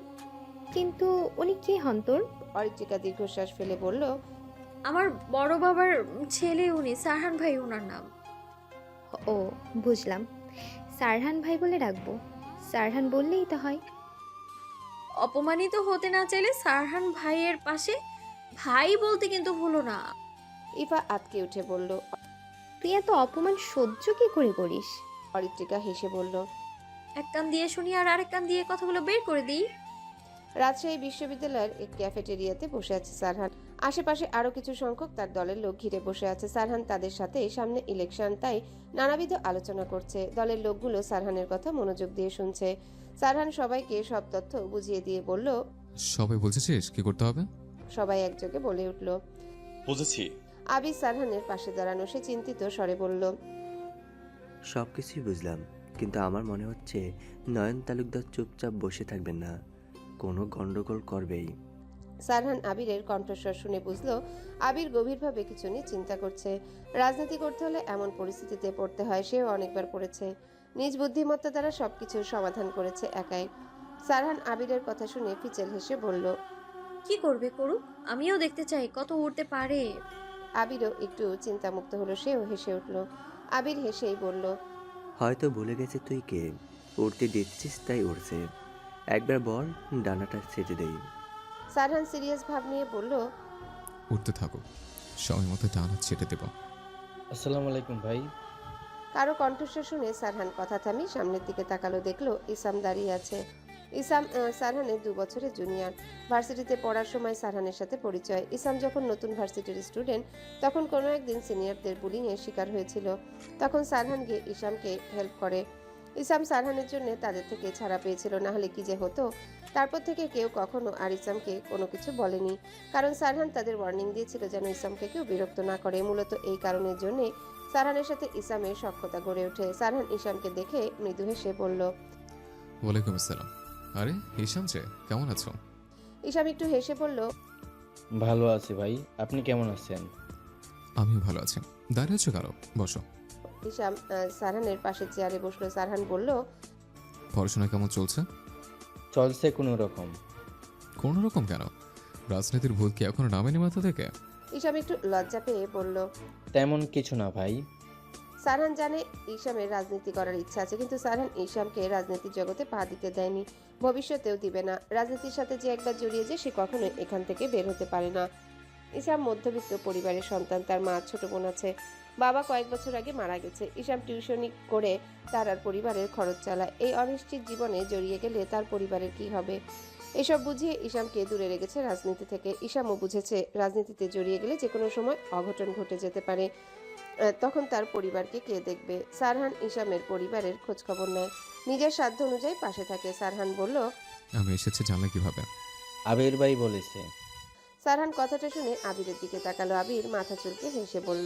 কিন্তু উনি কে হন তোর? অরিত্রিকা দীর্ঘশ্বাস ফেলে বলল, আমার বড় বাবার ছেলে উনি, সারহান ভাই ওনার নাম। ও বুঝলাম, সারহান ভাই বলে ডাকবো। সারহান বললেই তো হয়। অপমানিত হতে না চাইলে সারহান ভাইয়ের পাশে ভাই বলতে কিন্তু হলো না। ইফা আটকে উঠে বলল, তুই এত অপমান সহ্য কি করে করিস? অরিত্রিকা হেসে বলল, এক কান দিয়ে শুনি আর আরেক কান দিয়ে কথাগুলো বের করে দিই। রাজশাহী বিশ্ববিদ্যালয়ের এক ক্যাফেটেরিয়াতে বসে আছে সারহান। আশেপাশে আরো কিছু সংখ্যক তার দলের লোক ঘিরে বসে আছে। সারহান তাদের সাথে সামনে ইলেকশন, তাই নানাবিধ আলোচনা করছে। দলের লোকগুলো সারহানের কথা মনোযোগ দিয়ে শুনছে। সারহান সবাইকে সব তথ্য বুঝিয়ে দিয়ে বলল, সবাই বুঝেছিস কি করতে হবে? সবাই একযোগে বলে উঠল। বুঝেছি। আবির সারহানের পাশে দাঁড়ানো, সে চিন্তিত স্বরে বলল, সব কিছুই বুঝলাম, কিন্তু আমার মনে হচ্ছে নয়ন তালুকদার চুপচাপ বসে থাকবেন না, কোনো গন্ডগোল করবেই। সারহান আবিরের কণ্ঠস্বর শুনে বুঝল আবির গভীরভাবে কিছু নিয়ে চিন্তা করছে। রাজনীতি করতে হলে এমন পরিস্থিতিতে পড়তে হয়, সেও অনেকবার পড়েছে। নিজ বুদ্ধিমত্তা দ্বারা সবকিছুর সমাধান করেছে একাই। সারহান আবিরের কথা শুনে ফিচেল হেসে বলল, কি করবে করুক, আমিও দেখতে চাই কত উড়তে পারে। আবিরও একটু চিন্তামুক্ত হলো, সেও হেসে উঠল। আবির হেসেই বলল, হয়তো ভুলে গেছে তুই কে, উড়তে দিচ্ছিস তাই উড়ছে, একবার বল ডানাটা ছেড়ে দেই। সারহান সিরিয়াস ভাব নিয়ে বলল, উঠতে থাকো, সময় মতো ডানা ছেটে দেব। আসসালামু আলাইকুম ভাই। কারো কণ্ঠস্বর শুনে সারহান কথা থামি সামনের দিকে তাকালো, দেখলো ইসাম দাঁড়িয়ে আছে। ইসাম সারহানের 2 বছরের জুনিয়র। ভার্সিটিতে পড়ার সময় সারহানের সাথে পরিচয়। ইসাম যখন নতুন ভার্সিটির স্টুডেন্ট, তখন কোনো একদিন সিনিয়রদের বুলিংয়ের শিকার হয়েছিল। তখন সারহান গিয়ে ইসামকে হেল্প করে। ইসাম সারহানের জন্য তাদের থেকে ছাড়া পেয়েছিল, না হলে কি যে হতো। তারপর থেকে কেউ কখনো আর ইসামকে কোনো কিছু বলেনি, কারণ সারহান তাদের ওয়ার্নিং দিয়েছিল যেন ইসামকে কেউ বিরক্ত না করে। মূলত এই কারণের জন্যে সারহানের সাথে ইসামের সখ্যতা গড়ে ওঠে। সারহান ইসামকে দেখে মৃদু হেসে বলল, ওয়ালাইকুম আসসালাম। আরে হিশাম যে, কেমন আছো? ইসাম একটু হেসে বলল, ভালো আছি ভাই, আপনি কেমন আছেন? আমিও ভালো আছি। দাঁড়িয়ে আছো কেন? বসো। ইসাম সারহানের পাশে চেয়ারে বসলো। সারহান বলল, পড়াশোনা কেমন চলছে? চলছে কোনো রকম। কোনো রকম কেন? রাজনীতির ভূত কি এখনো নামেনি মাথা থেকে? ইসাম একটু লজ্জা পেয়ে বলল, তেমন কিছু না ভাই। সারহান জানে ইসামের রাজনীতি করার ইচ্ছা আছে, কিন্তু সারহান ইসামকে রাজনীতির জগতে পা দিতে দেয়নি, ভবিষ্যতেও দিবে না। রাজনীতির সাথে যে একবার জড়িয়ে যায়, সে কখনোই এখান থেকে বের হতে পারে না। ইসাম মধ্যবিত্ত পরিবারের সন্তান, তার মা ছোট বোন আছে। বাবা কয়েক বছর আগে মারা গেছে। ইসাম টিউশনি করে তার আর পরিবারের খরচ চালায়। এই অনিশ্চিত জীবনে জড়িয়ে গেলে তার পরিবারের কি হবে, এসব বুঝিয়ে ইসামকে দূরে রেখেছে রাজনীতি থেকে। ইসামও বুঝেছে রাজনীতিতে জড়িয়ে গেলে যে কোনো সময় অঘটন ঘটে যেতে পারে, তখন তার পরিবারকে কে দেখবে। সারহান ইসামের পরিবারের খোঁজ খবর নেয়, নিজের সাধ্য অনুযায়ী পাশে থাকে। সারহান বলল, আমি এসেছি জানলে কিভাবে? আবির ভাই বলেছে। সারহান কথাটা শুনে আবিরের দিকে তাকালো। আবির মাথা চুলকে হেসে বলল,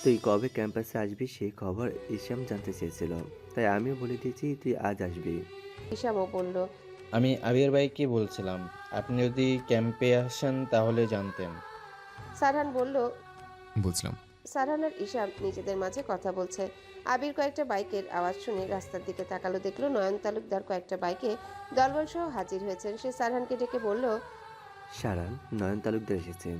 তুই কবে ক্যাম্পাসে আসবি সেই খবর ইসাম জানতে চেয়েছিল, তাই আমিও বলে দিয়েছি তুই আজ আসবি। ইসামও বলল, আমি আবির ভাইকে বলছিলাম আপনি যদি ক্যাম্পে আসেন তাহলে জানতেন। সারহান বলল, বুঝলাম। সারহান আর ইসাম নিজেদের মাঝে কথা বলছে। আবির কয়েকটা বাইকের আওয়াজ শুনে রাস্তার দিকে তাকালো, দেখলো নয়ন তালুকদার কয়েকটা বাইকে দলবল সহ হাজির হয়েছেন। সে সারহানকে ডেকে বলল, সারান, নয়ন তালুকদার এসেছে।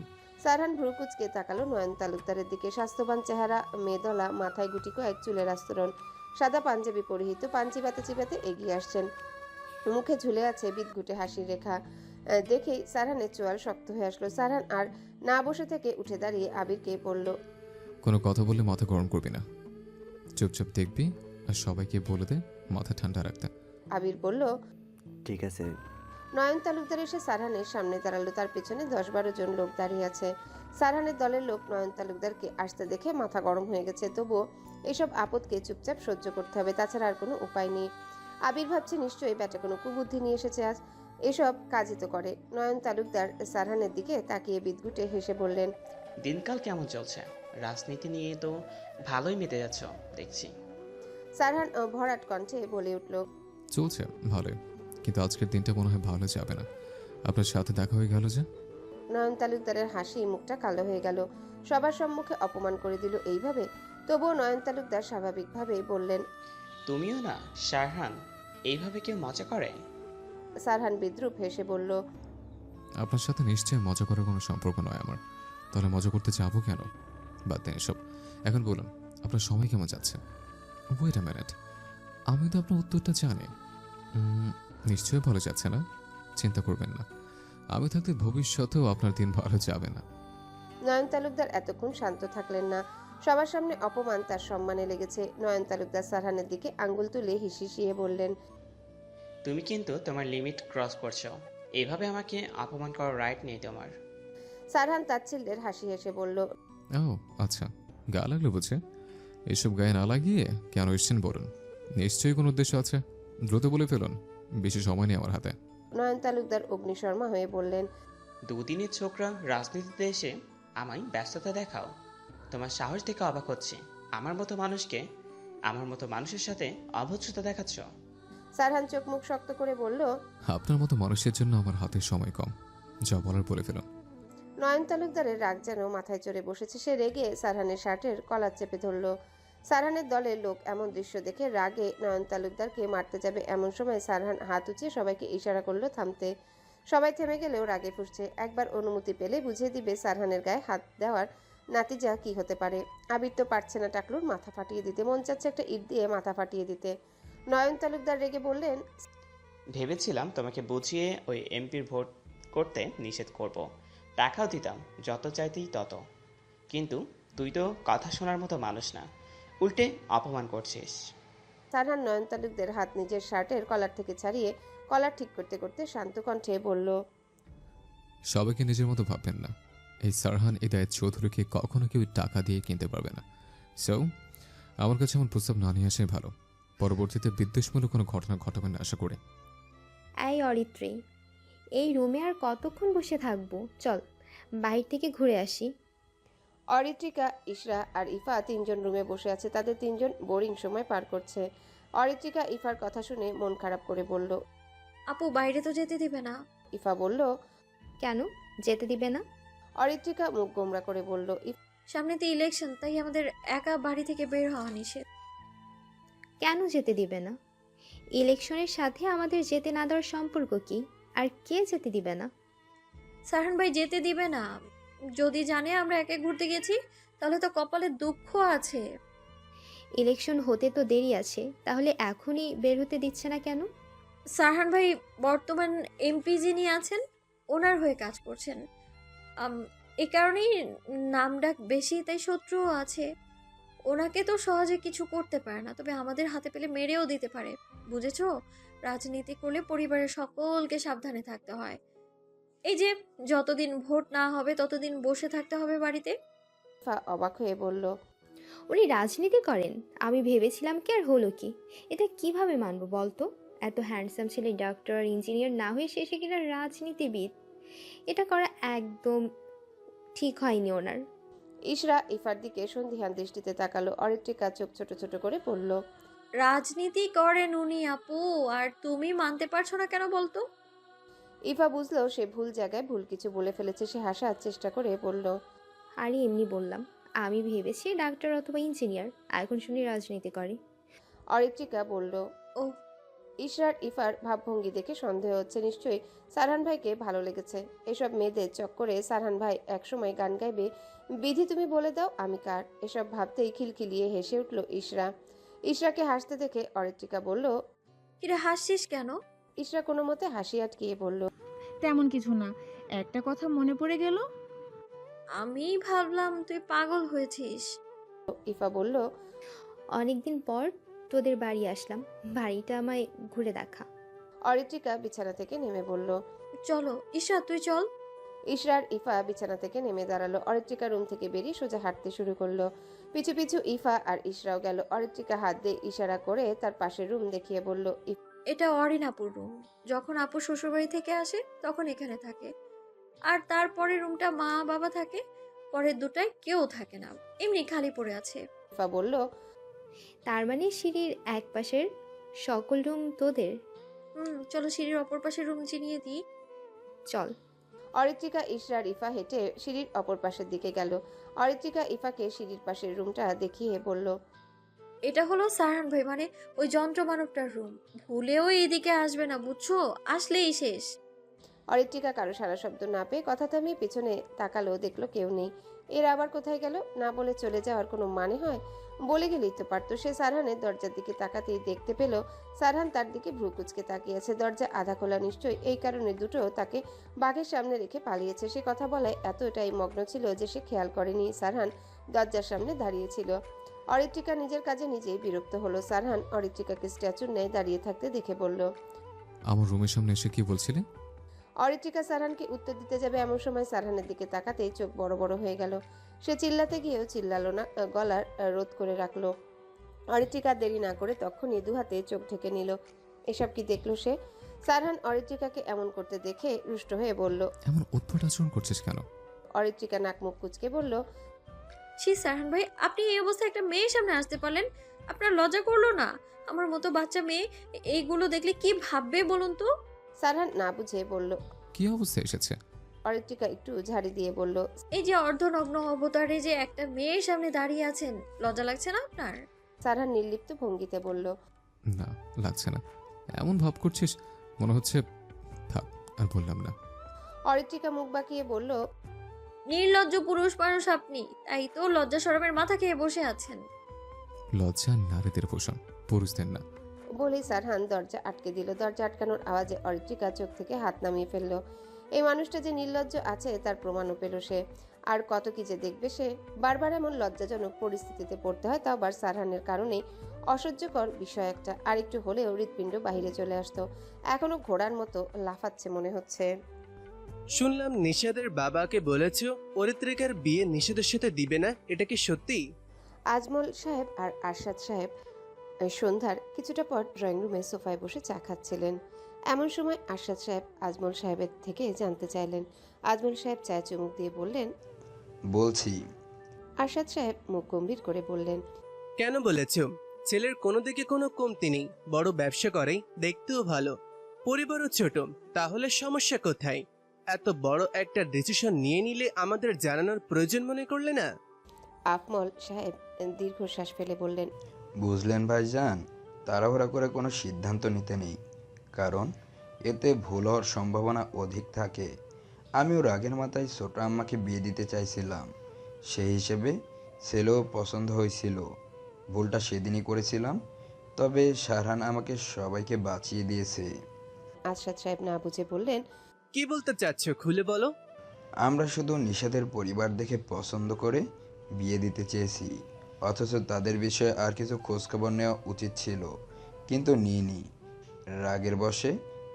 সারহান ভ্রুকুচকে তাকালো নয়ন তালুকদারের দিকে। স্বাস্থ্যবান চেহারা, মেদলা, মাথায় গুটি কয়েক চুলের আস্তরণ, সাদা পাঞ্জাবি পরিহিত, পাঞ্চি বাতে চিবাতে এগিয়ে আসছেন। মুখে ঝুলে আছে বিদঘুটে হাসির রেখা। দেখেই সারহানের চোয়াল শক্ত হয়ে আসলো। সারহান আর না বসে থেকে উঠে দাঁড়িয়ে আবিরকে বলল, কোনো কথা বললে মাথা গরম করবি না, চুপচাপ দেখবি আর সবাইকে বলে দে মাথা ঠান্ডা রাখতে। আবির বলল, ঠিক আছে। নয়ন তালুকদার এসে সারহানের সামনে দাঁড়ালো। তার পিছনে 10-12 জন লোক দাঁড়িয়ে আছে। সারহানের দলের লোক নয়ন তালুকদারকে আসতে দেখে মাথা গরম হয়ে গেছে। তবুও এসব আপদকে চুপচাপ সহ্য করতে হবে, তাছাড়া আর কোনো উপায় নেই। আবির ভাবছে নিশ্চয়ই ব্যাটা কোনো কুবুদ্ধি নিয়ে এসেছে আজ, এসব কাজই তো করে। নয়ন তালুকদার সারহানের দিকে তাকিয়ে বিদঘুটে হেসে বললেন, দিনকাল কেমন চলছে? রাজনীতি নিয়ে তো ভালোই মেতে যাচ্ছ দেখছি। সারহান ভরাট কণ্ঠে বলে উঠল, চলছে ভালোই, কিন্তু আজকের দিনটা মনে হয় ভালো যাবে না। আপনার সাথে দেখা হয়ে গেল যে। নয়ন তালুকদারের হাসি মুখটা কালো হয়ে গেল। সবার সম্মুখে অপমান করে দিল এইভাবে। তবুও নয়ন তালুকদার স্বাভাবিকভাবেই বললেন, তুমিও না শারহান, এইভাবে কেউ মজা করে? সারহান বিদ্রুপ হেসে বলল, আপনার সাথে নিশ্চয়ই মজা করার কোনো সম্পর্ক নয় আমার, তাহলে মজা করতে যাবো কেন? বাদ দেন এসব। এখন বলুন আপনার সময় কেমন যাচ্ছে? ওয়েট আ মিনিট, আমি তো আপনার উত্তরটা জানি। নিশ্চয়ই ভালো যাচ্ছে না, চিন্তা করবেন না, আমি থাকতে ভবিষ্যতেও আপনার দিন ভালো যাবে না। নয়ন তালুকদার এতক্ষণ শান্ত থাকলেন না। সবার সামনে অপমান তার সম্মানে লেগেছে। নয়ন তালুকদার সারহানের দিকে আঙ্গুল তুলে হিসিয়ে বললেন, তুমি কিন্তু তোমার লিমিট ক্রস করছো, এভাবে আমাকে অপমান করার রাইট নেই তোমার। সারহান তাচ্ছিল্যের হাসি হেসে বলল, ও আচ্ছা, গা লাগলো বুঝে? এসব গায়ে না লাগিয়ে কেন এসছেন বলুন, নিশ্চয়ই কোনো উদ্দেশ্য আছে, দ্রুত বলে ফেলুন, বেশি সময় নেই আমার হাতে। নয়ন তালুকদার অগ্নিশর্মা হয়ে বললেন, দুদিনের ছোকরা রাজনীতিতে এসে আমায় ব্যস্ততা দেখাও। তোমার সাহস দেখে অবাক হচ্ছে। আমার মতো মানুষের সাথে অভদ্রতা দেখাচ্ছ। সারহান চোখ মুখ শক্ত করে বলল, আপনার মতো মানুষের জন্য আমার হাতে সময় কম, যা বলার বলে ফেলুন। নয়ন তালুকদারের রাগ যেন মাথায় চড়ে বসেছে। সে রেগে সারহানের শার্টের কলার চেপে ধরল। সারহানের দলের লোক এমন দৃশ্য দেখে রাগে নয়ন তালুকদারকে মারতে যাবে এমন সময় সারহান হাত উঁচিয়ে সবাইকে ইশারা করলো থামতে। সবাই থেমে গেলেও রাগে ফুঁসছে। একবার অনুমতি পেলে বুঝিয়ে দিবে সারহানের গায়ে হাত দেওয়ার নাতিজা কি হতে পারে। আবির তো পারছে না টাকলুর মাথা ফাটিয়ে দিতে, মন চাচ্ছে একটা ইট দিয়ে মাথা ফাটিয়ে দিতে। নয়ন তালুকদার রেগে বললেন, ভেবেছিলাম তোমাকে বুঝিয়ে ওই এমপির ভোট করতে নিষেধ করব, টাকাও দিতাম যত চাইতেই তত। কিন্তু তুই তো কথা শোনার মতো মানুষ না, উল্টে অপমান করছিস। সারহান নয়ন তালুকদারের হাত নিজের শার্টের কলার থেকে ছাড়িয়ে কলার ঠিক করতে করতে শান্ত কণ্ঠে বলল, সবাইকে নিজের মতো ভাববেন না। এই সারহান ইদায়েত চৌধুরীকে কখনো কেউ টাকা দিয়ে কিনতে পারবে না। সো আমার কাছে এমন প্রস্তাব না নিয়ে আসাই ভালো। পরবর্তীতে বিদ্বেষমূলক কোনো ঘটনা ঘটাবেন না আশা করি। এই অরিত্রী, এই রুমে আর কতক্ষণ বসে থাকবো? চল বাইরে থেকে ঘুরে আসি। অরিত্রিকা, ইশরা আর ইফা তিনজন রুমে বসে আছে। তাদের তিনজন বোরিং সময় পার করছে। অরিত্রিকা ইফার কথা শুনে মন খারাপ করে বলল, আপু বাইরে তো যেতে দিবে না। ইফা বলল, কেন যেতে দিবে না? অরিত্রিকা মুখ গোমরা করে বলল, সামনেতে ইলেকশন, তাই আমাদের একা বাড়ি থেকে বের হওয়া নিষেধ। কেন যেতে দিবে না? ইলেকশনের সাথে আমাদের যেতে না দেওয়ার সম্পর্ক কি? আর কে যেতে দিবে না? সারহান ভাই যেতে দিবে না। যদি জানে আমরা একে ঘুরতে গেছি তাহলে তো কপালে দুঃখ আছে। ইলেকশন হতে তো দেরি আছে, তাহলে এখনই বের হতে দিচ্ছে না কেন? সারহান ভাই বর্তমান এমপি যিনি আছেন ওনার হয়ে কাজ করছেন, এ কারণেই নামডাক বেশি, তাই শত্রুও আছে। ওনাকে তো সহজে কিছু করতে পারে না, তবে আমাদের হাতে পেলে মেরেও দিতে পারে। বুঝেছো? রাজনীতি করলে পরিবারের সকলকে সাবধানে থাকতে হয়। এই যে যতদিন ভোট না হবে ততদিন বসে থাকতে হবে বাড়িতে। ইফা অবাক হয়ে বলল, উনি রাজনীতি করেন? আমি ভেবেছিলাম কি, আর হলো কি? এটা কিভাবে মানবো বলতো? এত হ্যান্ডসাম ছেলে ডক্টর ইঞ্জিনিয়ার না হয়ে শেষে কিনা রাজনীতিবিদ। এটা করা একদম ঠিক হয়নি ওনার। ইশরা ইফার দিকে সন্দিহান দৃষ্টিতে তাকালো। অরিত্রিকা চোখ ছোট ছোট করে বলল, রাজনীতি করেন উনি আপু, আর তুমি মানতে পারছো না কেন বলতো? ইফা বুঝলো সে ভুল জায়গায় ভুল কিছু বলে ফেলেছে। সে হাসার চেষ্টা করে বলল, আরে এমনি বললাম, আমি ভেবেছি ডাক্তার অথবা ইঞ্জিনিয়ার, এখন শুনি রাজনীতি করে। অরিত্রিকা বলল, ও। ইশরার ইফার ভাবভঙ্গি দেখে সন্দেহ হচ্ছে নিশ্চয়ই সারহান ভাইকে ভালো লেগেছে। এসব মেয়েদের চক্করে সারহান ভাই একসময় গান গাইবে, বিধি তুমি বলে দাও আমি কার। এসব ভাবতেই খিলখিলিয়ে হেসে উঠল ইশরা। ইশরাকে হাসতে দেখে অরিত্রিকা বলল, কিরে হাসছিস কেন? ইশরা কোনো মতে হাসি আটকিয়ে বলল, তেমন কিছু না, একটা কথা মনে পড়ে গেল। আমি ভাবলাম তুই পাগল হয়েছিস। ইফা বলল, অনেকদিন পর তোদের বাড়ি আসলাম, বাড়িটা আমায় ঘুরে দেখা। অরিত্রিকা বিছানা থেকে নেমে বলল, চলো ঈশা তুই চল। ইশরার ইফা বিছানা থেকে নেমে দাঁড়ালো। অরিত্রিকা রুম থেকে বেরিয়ে সোজা হাঁটতে শুরু করলো। পিছু পিছু ইফা আর ইশরাও গেল। অরিত্রিকা হাত দিয়ে ইশারা করে তার পাশের রুম দেখিয়ে বলল, এটা অরিন আপুর রুম। যখন আপু শ্বশুরবাড়ি থেকে আসে তখন এখানে থাকে, আর তারপরে রুমটা মা বাবা থাকে, পরের দুটায় কেউ থাকে না, এমনি খালি পড়ে আছে। ইফা বলল, তার মানে সিঁড়ির এক পাশের সকল রুম তোদের? চলো সিঁড়ির অপর পাশের রুম চিনিয়ে দিই। চল। অরিত্রিকা, ইশরার ইফা হেঁটে সিঁড়ির অপর পাশের দিকে গেল। অরিত্রিকা ইফাকে সিঁড়ির পাশের রুমটা দেখিয়ে বলল, এটা হলো সারহান ভাই, মানে ওই যন্ত্র মানবটার রুম। ভুলেও এদিকে আসবে না, বুঝছো? আসলেই শেষ। অরিত্রিকা কারো সারা শব্দ না পেয়ে কথা থামিয়ে পেছনে তাকালো, দেখলো কেউ নেই। এর আবার কোথায় গেল? না বলে চলে যাওয়ার কোনো মানে হয়? বলে গেলেই তো পারতো। সে সারহানের দরজার দিকে তাকাতেই দেখতে পেল সারহান তার দিকে ভ্রু কুচকে তাকিয়েছে। দরজা আধা খোলা, নিশ্চয়ই এই কারণে দুটো তাকে বাঘের সামনে রেখে পালিয়েছে। সে কথা বলায় এতটাই মগ্ন ছিল যে সে খেয়াল করেনি সারহান দরজার সামনে দাঁড়িয়েছিল। অরিত্রিকা নিজের কাজে নিজেই বিরক্ত হলো। সারহান অরিত্রিকাকে স্ট্যাচুর ন্যায় দাঁড়িয়ে থাকতে দেখে বলল, আমার রুমের সামনে এসে কি বলছিলে? অরিত্রিকা সারহানকে উত্তর দিতে যাবে এমন সময় সারহানের দিকে তাকাতেই চোখ বড় বড় হয়ে গেল। সে চিল্লাতে গিয়েও চিল্লালো না, গলার রোধ করে রাখলো। অরিত্রিকা দেরি না করে তখনই দুহাতে চোখ ঢেকে নিল। এসব কি দেখলো সে? সারহান অরিত্রিকাকে এমন করতে দেখে রুষ্ট হয়ে বলল। এমন উৎপট আচরণ করছিস কেন? অরিত্রিকা নাক মুখ কুচকে বলল, ছি সারহান ভাই, আপনি এই অবস্থায় একটা মেয়ের সামনে আসতে পারলেন? আপনার লজ্জা করলো না? আমার মতো বাচ্চা মেয়ে এইগুলো দেখলে কি ভাববে বলুন তো? সারহান না বুঝে বলল। কি অবস্থা এসেছে? অরিত্রিকা একটু ঝাড়ি দিয়ে বলল, এই যে অর্ধনগ্ন অবতারে যে একটা মেয়ের সামনে দাঁড়িয়ে আছেন, লজ্জা লাগছে না আপনার? সারহান নির্লিপ্ত ভঙ্গিতে বলল, না, লাগছে না। এমন ভাব করছিস মনে হচ্ছে। থাক, আর বললাম না। অরিত্রিকা মুখ বাঁকিয়ে বলল, নির্লজ্জ পুরুষ মানুষ আপনি, তাই তো লজ্জা শরমের মাথা খেয়ে বসে আছেন। লজ্জা নারীদের পোষণ, পুরুষদের না। বলেই সারহান দরজা আটকে দিল। দরজা আটকানোর আওয়াজে অরিত্রিকা চোখ থেকে হাত নামিয়ে ফেলল। এই মানুষটা যে নির্লজ্জ আছে তার প্রমাণও পেল সে। আর কত কি যে দেখবে সে। বারবার এমন লজ্জাজনক পরিস্থিতিতে পড়তে হয়, তাও আবার সারহানের কারণেই। অসহ্যকর বিষয় একটা। আর একটু হলেও হৃৎপিণ্ড বাহিরে চলে আসতো। এখনো ঘোড়ার মতো লাফাচ্ছে মনে হচ্ছে। শুনলাম নিশাদের বাবাকে বলেছ অরিত্রিকার বিয়ে নিশাদের সাথে দিবে না, এটা কি সত্যি? আজমল সাহেব আর আরশাদ সাহেব সন্ধ্যার কিছুটা পর ড্রয়িং রুমে সোফায় বসে চা খাচ্ছিলেন। এমন সময় আরশাদ সাহেব আজমল সাহেবের থেকে জানতে চাইলেন। আজমল সাহেব চায়ে চুমুক দিয়ে বললেন, বলছি। আরশাদ সাহেব মুখ গম্ভীর করে বললেন, কেন বলেছ? ছেলের কোনো দিকে কোনো কমতি নেই, বড় ব্যবসা করে, দেখতেও ভালো, পরিবারও ছোট, তাহলে সমস্যা কোথায়? এত বড় একটা ডিসিশন নিয়ে নিলে আমাদের জানানোর প্রয়োজন মনে করলে না? আফমল সাহেব দীর্ঘশ্বাস ফেলে বললেন, বুঝলেন ভাইজান, তাড়াহুড়া করে কোনো সিদ্ধান্ত নিতে নেই, কারণ এতে ভুল হওয়ার সম্ভাবনা অধিক থাকে। আমিও রাগের মাথায় ছোট আম্মাকে বিয়ে দিতে চাইছিলাম, সেই হিসেবে ছেলেও পছন্দ হয়েছিল। ভুলটা সেদিনই করেছিলাম, তবে সারহান আমাকে সবাইকে বাঁচিয়ে দিয়েছে। আরশাদ সাহেব না বুঝে বললেন, কি বলতে চাচ্ছ খুলে বলো। আমরা শুধু নিশাদের পরিবার দেখে পছন্দ করে বিয়ে দিতে চেয়েছি, অথচ তাদের বিষয়ে আর কিছু খোঁজখবর নেওয়া উচিত ছিল, কিন্তু নিইনি। রাগের বশে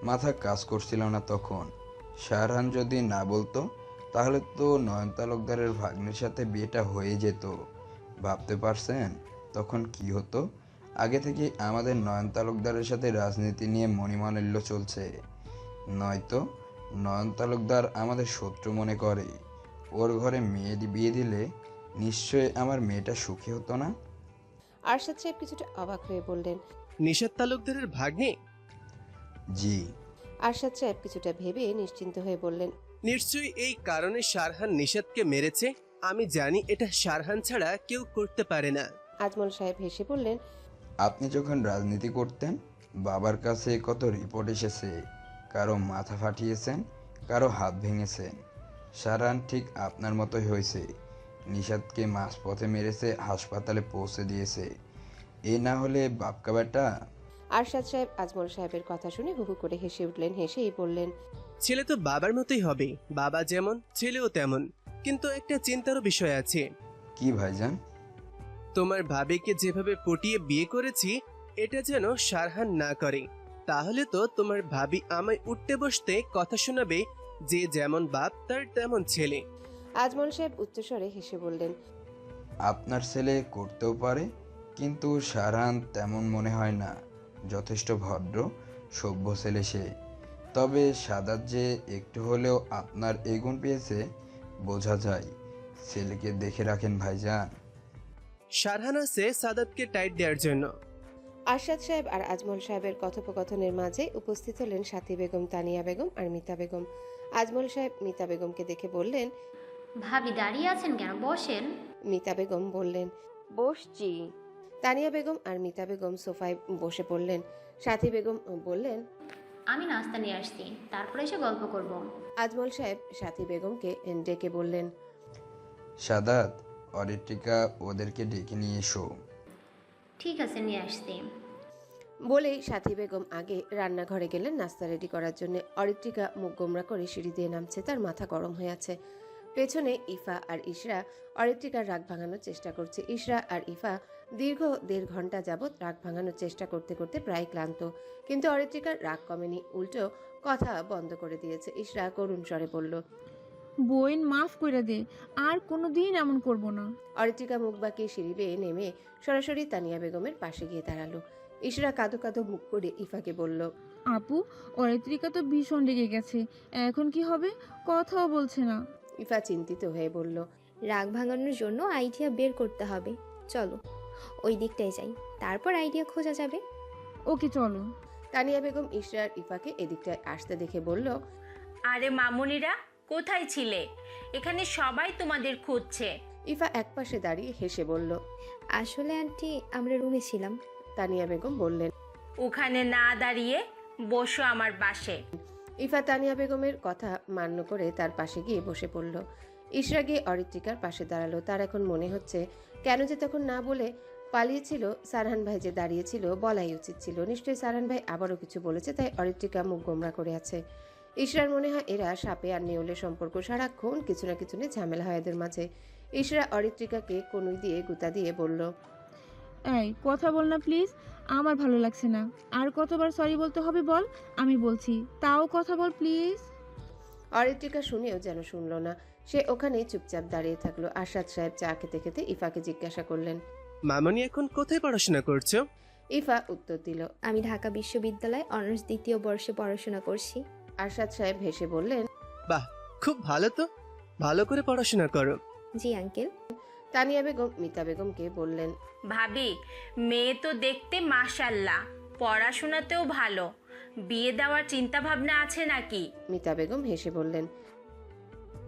মাথা কাজ করছিল না তখন। সারহান যদি না বলতো তাহলে তো নয়ন তালুকদারের ভাগ্নের সাথে বিয়েটা হয়ে যেত। ভাবতে পারছেন তখন কি হতো? আগে থেকে আমাদের নয়ন তালুকদারের সাথে রাজনীতি নিয়ে মণিমাল্য চলছে, নয়তো নয়ন তালুকদার আমাদের শত্রু মনে করে। ওর ঘরে মেয়ে বিয়ে দিলে নিশ্চয়ই আমার মেয়েটা সুখী হতো না। আরশাদ সাহেব কিছুটা অবাক হয়ে বললেন, নিশাদ তালুকদারের ভাগ্নে? জি। আরশাদ সাহেব কিছুটা ভেবে নিশ্চিন্ত হয়ে বললেন, নিশ্চয়ই এই কারণে সারহান নিশাদকে মেরেছে। আমি জানি এটা সারহান ছাড়া কেউ করতে পারে না। আজমল সাহেব হেসে বললেন, আপনি যখন রাজনীতি করতেন বাবার কাছে কত রিপোর্ট এসেছে, কারো মাথা ফাটিয়েছেন, কারো হাত ভেঙেছেন। সারহান ঠিক আপনার মতোই হয়েছে, নিশাদকে মাঝপথে মেরেছে, হাসপাতালে পৌঁছে দিয়েছে। এই না হলে বাপকা বেটা। আরশাদ সাহেব আজমল সাহেবের কথা শুনে হুহু করে হেসে উঠলেন। হেসেই বললেন, ছেলে তো বাবার মতোই হবে, বাবা যেমন ছেলেও তেমন। কিন্তু একটা চিন্তারও বিষয় আছে। কি ভাইজান? তোমার ভাবিকে যেভাবে পটিয়ে বিয়ে করেছি, এটা যেন সারহান না করে। তাহলে তো তোমার ভাবি আমায় উঠতে বসতে কথা শোনাবে যে যেমন বাপ তার তেমন ছেলে। আজমল সাহেব উচ্চস্বরে হেসে বললেন, আপনার ছেলে করতেও পারে, কিন্তু সারহান তেমন মনে হয় না। যথেষ্ট ভদ্র সভ্য ছেলে সে। তবে সাদাত যে একটু হলেও আপনার এই গুণ পেয়েছে বোঝা যায়। ছেলেকে দেখে রাখেন ভাইজান। সারহান আছে সাদাতকে টাইট দেওয়ার জন্য। আরশাদ সাহেব আর আজমল সাহেবের কথোপকথনের মাঝে উপস্থিত হলেন সাথী বেগম, তানিয়া বেগম আর মিতা বেগম। আজমল সাহেব মিতা বেগমকে দেখে বললেন, ভাবি দাঁড়িয়ে আছেন কেন, বসেন। মিতা বেগম বললেন, বসছি। তানিয়া বেগম আর মিতা বেগম সোফায় বসে পড়লেন। সাথী বেগম বললেন, আমি নাস্তা নিয়ে আসছি, তারপরে এসে গল্প করব। আজমল সাহেব সাথী বেগমকে ডেকে বললেন, সাদাত, অরিত্রিকা ওদেরকে ডেকে নিয়ে এসো। ঠিক আছে, নিয়ে আসছি। বলেই সাথী বেগম আগে রান্নাঘরে গেলেন নাস্তা রেডি করার জন্য। অরিত্রিকা মুখ গোমরা করে সিঁড়ি দিয়ে নামছে, তার মাথা গরম হয়ে আছে। পেছনে ইফা আর ইশরা অরিত্রিকার রাগ ভাঙানোর চেষ্টা করছে। ইশরা আর ইফা দীর্ঘ 1.5 ঘন্টা যাবৎ রাগ ভাঙানোর চেষ্টা করতে করতে প্রায় ক্লান্ত, কিন্তু অরিত্রিকার রাগ কমেনি, উল্টো কথা বন্ধ করে দিয়েছে। ইশরা করুণ স্বরে বলল, বোন মাফ করে দে, আর কোনোদিন এমন করব না। অরিত্রিকা মুখ বাঁকিয়ে সিঁড়ি বেয়ে নেমে সরাসরি তানিয়া বেগমের পাশে গিয়ে দাঁড়ালো। ইশরা কাঁদো কাঁদো মুখ করে ইফাকে বলল, আপু, অরিত্রিকা তো ভীষণ রেগে গেছে। এখন কি হবে? কথাও বলছে না। ইফা চিন্তিত হয়ে বলল, রাগ ভাঙানোর জন্য আইডিয়া বের করতে হবে। চলো ওই দিকটায় যাই, তারপর আইডিয়া খোঁজা যাবে। ওকে চলো। তানিয়া বেগম ইশরার ইফাকে এদিকটায় আসতে দেখে বলল, আরে মামুনিরা, কোথায় ছিলে? এখানে সবাই তোমাদের খুঁজছে। ইফা একপাশে দাঁড়িয়ে হেসে বলল, আসলে আন্টি আমরা রুমে ছিলাম। তানিয়া বেগম বললেন, ওখানে না দাঁড়িয়ে বসো আমার পাশে। ইফা তানিয়া বেগমের কথা মান্য করে তার পাশে গিয়ে বসে পড়ল। ইশরা গিয়ে অরিত্রিকার পাশে দাঁড়ালো। তার এখন মনে হচ্ছে কেন যে তখন না বলে পালিয়েছিল। সারহান ভাই যে দাঁড়িয়েছিল, বলাই উচিত ছিল। নিশ্চয়ই সারহান ভাই আবারও কিছু বলেছে, তাই অরিত্রিকা মুখ গোমরা করে আছে। ইশরার মনে হয় এরা সাপে আর নেউলের সম্পর্ক, সারাক্ষণ কিছু না কিছু নিয়ে ঝামেলা হয় এদের মাঝে। ইশরা অরিত্রিকাকে কনুই দিয়ে গুতা দিয়ে বলল, এই কথা বল না প্লিজ, আমার ভালো লাগছে না। আর কতবার সরি বলতে হবে বল? আমি বলছি, তাও কথা বল প্লিজ। অরিত্রিকা শুনেও যেন শুনল না। সে ওখানেই চুপচাপ দাঁড়িয়ে থাকলো। আশাদ সাহেব চা খেতে খেতে ইফাকে জিজ্ঞাসা করলেন, মামনি এখন কোথায় পড়াশোনা করছো? ইফা উত্তর দিল, আমি ঢাকা বিশ্ববিদ্যালয়ে অনার্স দ্বিতীয় বর্ষে পড়াশোনা করছি। আশাদ সাহেব হেসে বললেন, বাহ, খুব ভালো তো, ভালো করে পড়াশোনা করো। জি আঙ্কেল। তানিয়া বেগম মিতা বেগমকে বললেন, ভাবি, মেয়ে তো দেখতে মাশাল্লাহ, পড়াশোনাতেও ভালো। বিয়ে দেওয়ার চিন্তা ভাবনা আছে নাকি? মিতা বেগম হেসে বললেন,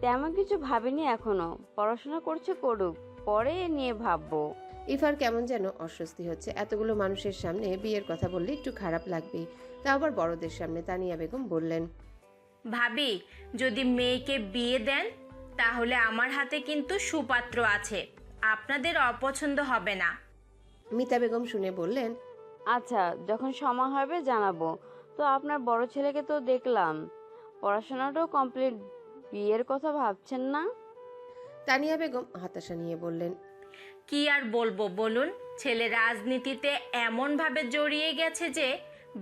তেমন কিছু ভাবিনি এখনো, পড়াশোনা করছে করুক, পরে এ নিয়ে ভাববো। ইফার কেমন যেন অস্বস্তি হচ্ছে। এতগুলো মানুষের সামনে বিয়ের কথা বললে একটু খারাপ লাগবেই, তা আবার বড়দের সামনে। তানিয়া বেগম বললেন, ভাবি, যদি মেয়েকে বিয়ে দেন তাহলে আমার হাতে কিন্তু সুপাত্র আছে, আপনাদের অপছন্দ হবে না। মিতা বেগম শুনে বললেন, আচ্ছা, যখন সময় হবে জানাবো। তো আপনার বড় ছেলেকে তো দেখলাম পড়াশোনাটাও কমপ্লিট, বিয়ের কথা ভাবছেন না? তানিয়া বেগম হতাশা নিয়ে বললেন, কি আর বলবো বলুন, ছেলে রাজনীতিতে এমনভাবে জড়িয়ে গেছে যে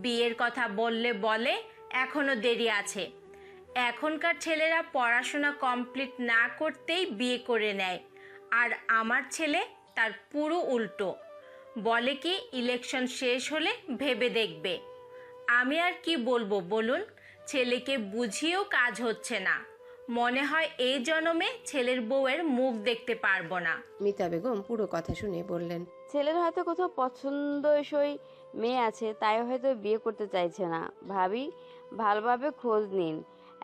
বিয়ের কথা বললে বলে এখনো দেরি আছে। এখনকার ছেলেরা পড়াশোনা কমপ্লিট না করতেই বিয়ে করে নেয়, আর আমার ছেলে তার পুরো উল্টো। বলে কি ইলেকশন শেষ হলে ভেবে দেখবে। আমি আর কি বলবো বলুন, ছেলেকে বুঝিয়েও কাজ হচ্ছে না। মনে হয় এই জন্মে ছেলের বউয়ের মুখ দেখতে পারবো না। মিতা বেগম পুরো কথা শুনে বললেন, ছেলের হয়তো কোথাও পছন্দসই মেয়ে আছে, তাই হয়তো বিয়ে করতে চাইছে না। ভাবি, ভালোভাবে খোঁজ নিন,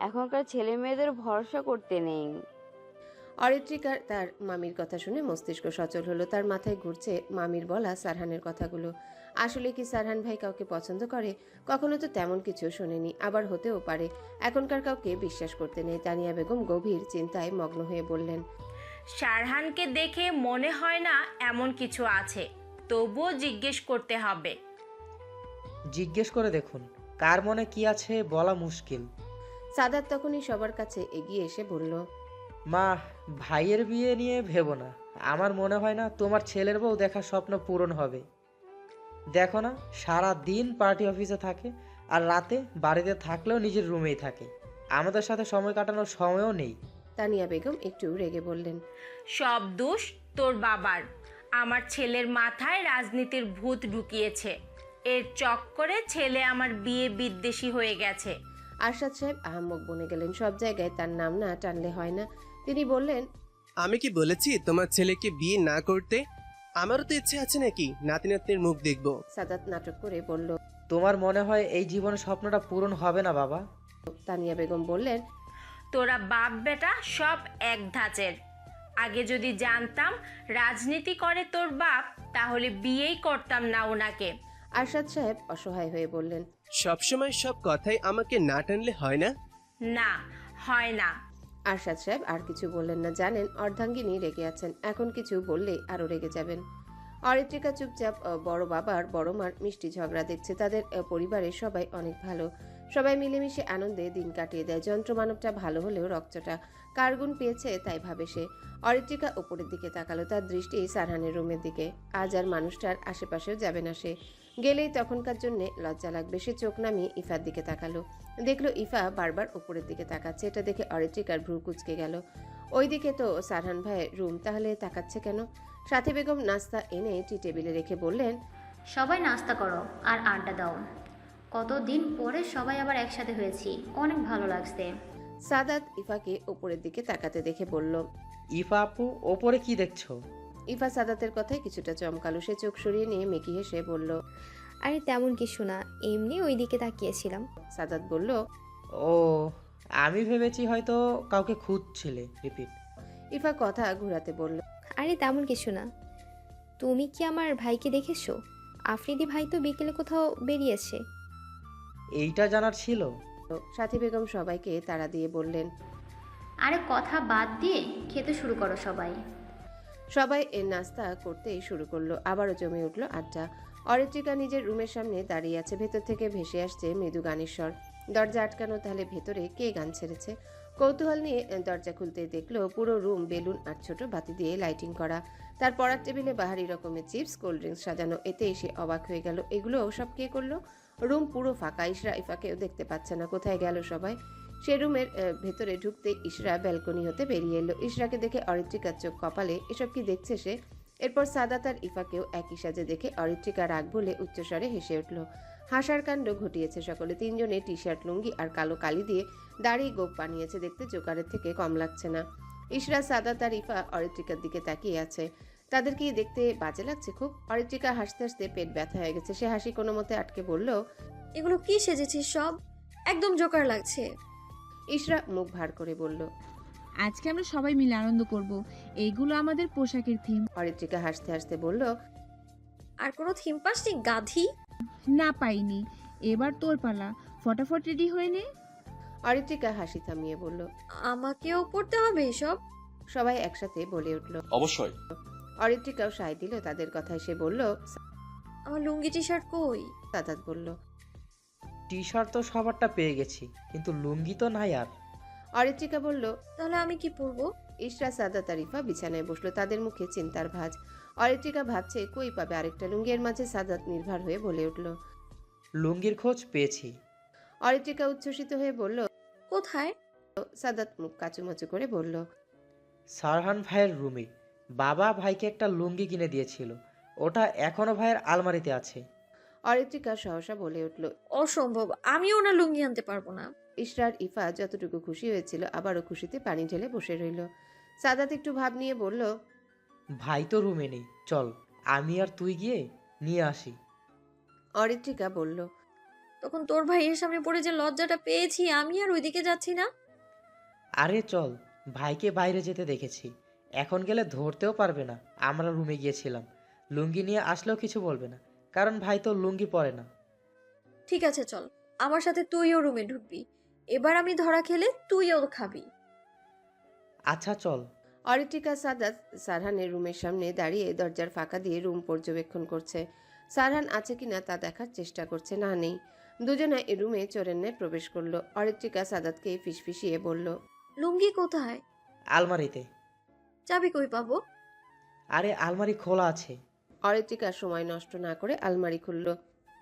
এখনকার ছেলে মেয়েদের ভরসা করতে নেই। অরিত্রিকার তার মামির কথা শুনে মস্তিষ্ক সচল হলো। তার মাথায় ঘুরছে মামির বলা সারহানের কথাগুলো। আসলে কি সারহান ভাই কাউকে পছন্দ করে? কখনো তো তেমন কিছু শোনেনি, আবার হতেও পারে। এখনকার কাউকে বিশ্বাস করতে নেই। তানিয়া বেগম গভীর চিন্তায় মগ্ন হয়ে বললেন, শারহানকে দেখে মনে হয় না এমন কিছু আছে, তবুও জিজ্ঞেস করতে হবে। জিজ্ঞেস করে দেখুন, কার মনে কি আছে বলা মুশকিল। সাদাত তখনই সবার কাছে এগিয়ে এসে বলল, মা, ভাইয়ের বিয়ে নিয়ে ভেবো না। আমার মনে হয় না তোমার ছেলের বউ দেখার স্বপ্ন পূরণ হবে। দেখো না, সারা দিন পার্টি অফিসে থাকে, আর রাতে বাড়িতে থাকলেও নিজের রুমেই থাকে। আমাদের সাথে সময় কাটানোর সময়ও নেই। তানিয়া বেগম একটু রেগে বললেন, সব দোষ তোর বাবার। আমার ছেলের মাথায় রাজনীতির ভূত ঢুকিয়েছে, এর চক্করে ছেলে আমার বিয়ে বিদ্বেষী হয়ে গেছে। আরশাদ সাহেব আহাম্মক বনে গেলেন। সব জায়গায় তার নাম না টানলে হয় না। তিনি বললেন, আমি কি বলেছি তোমার ছেলেকে বিয়ে না করতে? আমারও তো ইচ্ছে আছে নাকি নাতি নাতনির মুখ দেখবো। সাদাত নাটক করে বলল, তোমার মনে হয় এই জীবনে স্বপ্নটা পূরণ হবে না বাবা? তানিয়া বেগম বললেন, তোরা বাপ বেটা সব এক ধাঁচের। আগে যদি জানতাম রাজনীতি করে তোর বাপ, তাহলে বিয়েই করতাম না ওনাকে। আরশাদ সাহেব অসহায় হয়ে বললেন, সবসময় সব কথাই আমাকে না টানলে হয় না? না, হয় না। আরশাদ সাহেব আর কিছু বললেন না। জানেন অর্ধাঙ্গিনী রেগে আছেন, এখন কিছু বললে আরো রেগে যাবেন। অরিত্রিকা চুপচাপ বড় বাবার বড় মার মিষ্টি ঝগড়া দেখছে। তাদের পরিবারের সবাই অনেক ভালো, সবাই মিলেমিশে আনন্দে দিন কাটিয়ে দেয়। যন্ত্রমানবটা ভালো হলেও রক্তটা কার্গুন পেয়েছে তাই ভাবে সে। অরিত্রিকা উপরের দিকে তাকালো, তার দৃষ্টি সারহানের রুমের দিকে। আজ আর মানুষটার আশেপাশেও যাবে না সে, গেলেই তখনকার জন্য লজ্জা লাগবে। সে চোখ নামিয়ে ইফার দিকে তাকালো, দেখলো ইফা বারবার উপরের দিকে তাকাচ্ছে। এটা দেখে অরিত্রিকার ভ্রু কুঁচকে গেল। ওইদিকে তো সারহান ভাইয়ের রুম, তাহলে তাকাচ্ছে কেন? সাথী বেগম নাস্তা এনে টি টেবিলে রেখে বললেন, সবাই নাস্তা করো আর আড্ডা দাও। কতদিন পরে সবাই আবার একসাথে হয়েছি, অনেক ভালো লাগছে। সাদাত ইফাকে ওপরের দিকে তাকাতে দেখে বলল। ইফা আপু, ওপরে কি দেখছো? ইফা সাদাতের কথায় কিছুটা চমকালো। সে চোখ সরিয়ে নিয়ে মেকি হেসে বলল। আরে তেমন কিছু না, এমনি ওইদিকে তাকিয়েছিলাম। সাদাত বলল। ও, আমি ভেবেছি হয়তো কাউকে খুঁজছিলে। রিপিট। ইফা কথা ঘোরাতে বলল। আরে তেমন কিছু না। তুমি কি আমার ভাইকে দেখেছো? আফ্রিদি ভাই তো বিকেলে কোথাও বেরিয়েছে। এইটা জানার ছিল? সাথী বেগম সবাইকে তাড়া দিয়ে বললেন। আরে কথা বাদ দিয়ে খেতে শুরু করো সবাই। সবাই এর নাস্তা করতেই শুরু করলো। আবারও জমে উঠল আড্ডা। অরিত্রিকা নিজের রুমের সামনে দাঁড়িয়ে আছে। ভেতর থেকে ভেসে আসছে মৃদু গানের স্বর। দরজা আটকানো, তাহলে ভেতরে কে গান ছেড়েছে? কৌতূহল নিয়ে দরজা খুলতে দেখলো পুরো রুম বেলুন আর ছোট বাতি দিয়ে লাইটিং করা। তার পড়ার টেবিলে বাহারি রকমের চিপস, কোল্ড ড্রিঙ্কস সাজানো। এতে এসে অবাক হয়ে গেল, এগুলো সব কে করলো? রুম পুরো ফাঁকা। ইশরা ইফাকেও দেখতে পাচ্ছে না। কোথায় গেল সবাই? সে রুমের ভেতরে ঢুকতে ইশরা ব্যালকনি হতে বেরিয়ে এলো। ইশরাকে দেখে অরিত্রিকার চোখ কপালে। এসব কি দেখছে সে? এরপর সাদাত আর ইফাকেও একই সাজে দেখে অরিত্রিকা রাগ বলে উচ্চস্বরে হেসে উঠল। হাসার কাণ্ড ঘটিয়েছে সকলে। তিনজনে টি শার্ট, লুঙ্গি আর কালো কালি দিয়ে দাড়ি গোপ বানিয়েছে। দেখতে জোকারের থেকে কম লাগছে না। ইশরা, সাদাত আর ইফা অরিত্রিকার দিকে তাকিয়ে আছে। তাদের কি দেখতে বাজে লাগছে খুব? অরিত্রিকা হাসতে হাসতে পেট ব্যথা হয়ে গেছে। সে হাসি কোনো মতে আটকে বলল। এগুলো কি সেজেছিস সব? একদম জোকার লাগছে। ইশরা মুখ ভার করে বলল। আজকে আমরা সবাই মিলে আনন্দ করব, এইগুলো আমাদের পোশাকের থিম। অরিত্রিকা হাসতে হাসতে বলল। আর কোনো থিম পাসনি গাধি? না পাইনি, এবার তোর পালা, ফটাফট রেডি হয়ে নে। অরিত্রিকা হাসি থামিয়ে বলল। আমাকেও পড়তে হবে এসব? সবাই একসাথে বলে উঠল। অবশ্যই। অরিত্রিকাও সায় দিল তাদের কথায়। সে বলল। আমার লুঙ্গি টি শার্ট কই? সাদাত বলল। টি শার্ট তো সবারটা পেয়ে গেছি, কিন্তু লুঙ্গি তো নাই আর। অরিত্রিকা বলল। তাহলে আমি কি পরবো? ইশরা, সাদাত আর ইফা বিছানায় বসলো। তাদের মুখে চিন্তার ভাঁজ। অরিত্রিকা ভাবছে কই পাবে আরেকটা লুঙ্গি। এর মাঝে সাদাত নির্ভর হয়ে বলে উঠল। লুঙ্গির খোঁজ পেয়েছি। অরিত্রিকা উচ্ছ্বসিত হয়ে বলল। কোথায়? সাদাত মুখ কাচুমাচু করে বলল। সারহান ভাইয়ের রুমে। বাবা ভাইকে একটা লুঙ্গি কিনে দিয়েছিল, ওটা এখনো ভাইয়ের আলমারিতে আছে। অরিত্রিকা সহসা বলে উঠল। অসম্ভব, আমিও না লুঙ্গি আনতে পারবো না। ইশরার ইফা যতটুকু খুশি হয়েছিল আবারও খুশিতে পানি ঢেলে বসে রইল। সাদাত একটু ভাব নিয়ে বলল। ভাই তো রুমে নেই, চল আমি আর তুই গিয়ে নিয়ে আসি। অরিত্রিকা বলল। তখন তোর ভাইয়ের সামনে পড়ে যে লজ্জাটা পেয়েছি, আমি আর ওইদিকে যাচ্ছি না। আরে চল, ভাইকে বাইরে যেতে দেখেছি, এখন গেলে ধরতেও পারবে না আমরা রুমে গিয়েছিলাম। লুঙ্গি নিয়ে আসলেও কিছু বলবে না, কারণ ভাই তো লুঙ্গি পরে না। ঠিক আছে চল, আমার সাথে তুইও রুমে ঢুকবি। এবার আমি ধরা খেলে তুইও খাবি। আচ্ছা চল। অরিত্রিকা সাদাত সারহানের রুমের সামনে দাঁড়িয়ে দরজার ফাঁকা দিয়ে রুম পর্যবেক্ষণ করছে। সারহান আছে কিনা তা দেখার চেষ্টা করছে। না, নেই। দুজনে এই রুমে চোরের ন্যায় প্রবেশ করলো। অরিত্রিকা সাদাতকে ফিসফিসিয়ে বলল। লুঙ্গি কোথায়? আলমারিতে। চাবি কই পাবো? আরে আলমারি খোলা আছে। অরিত্রিকা সময় নষ্ট না করে আলমারি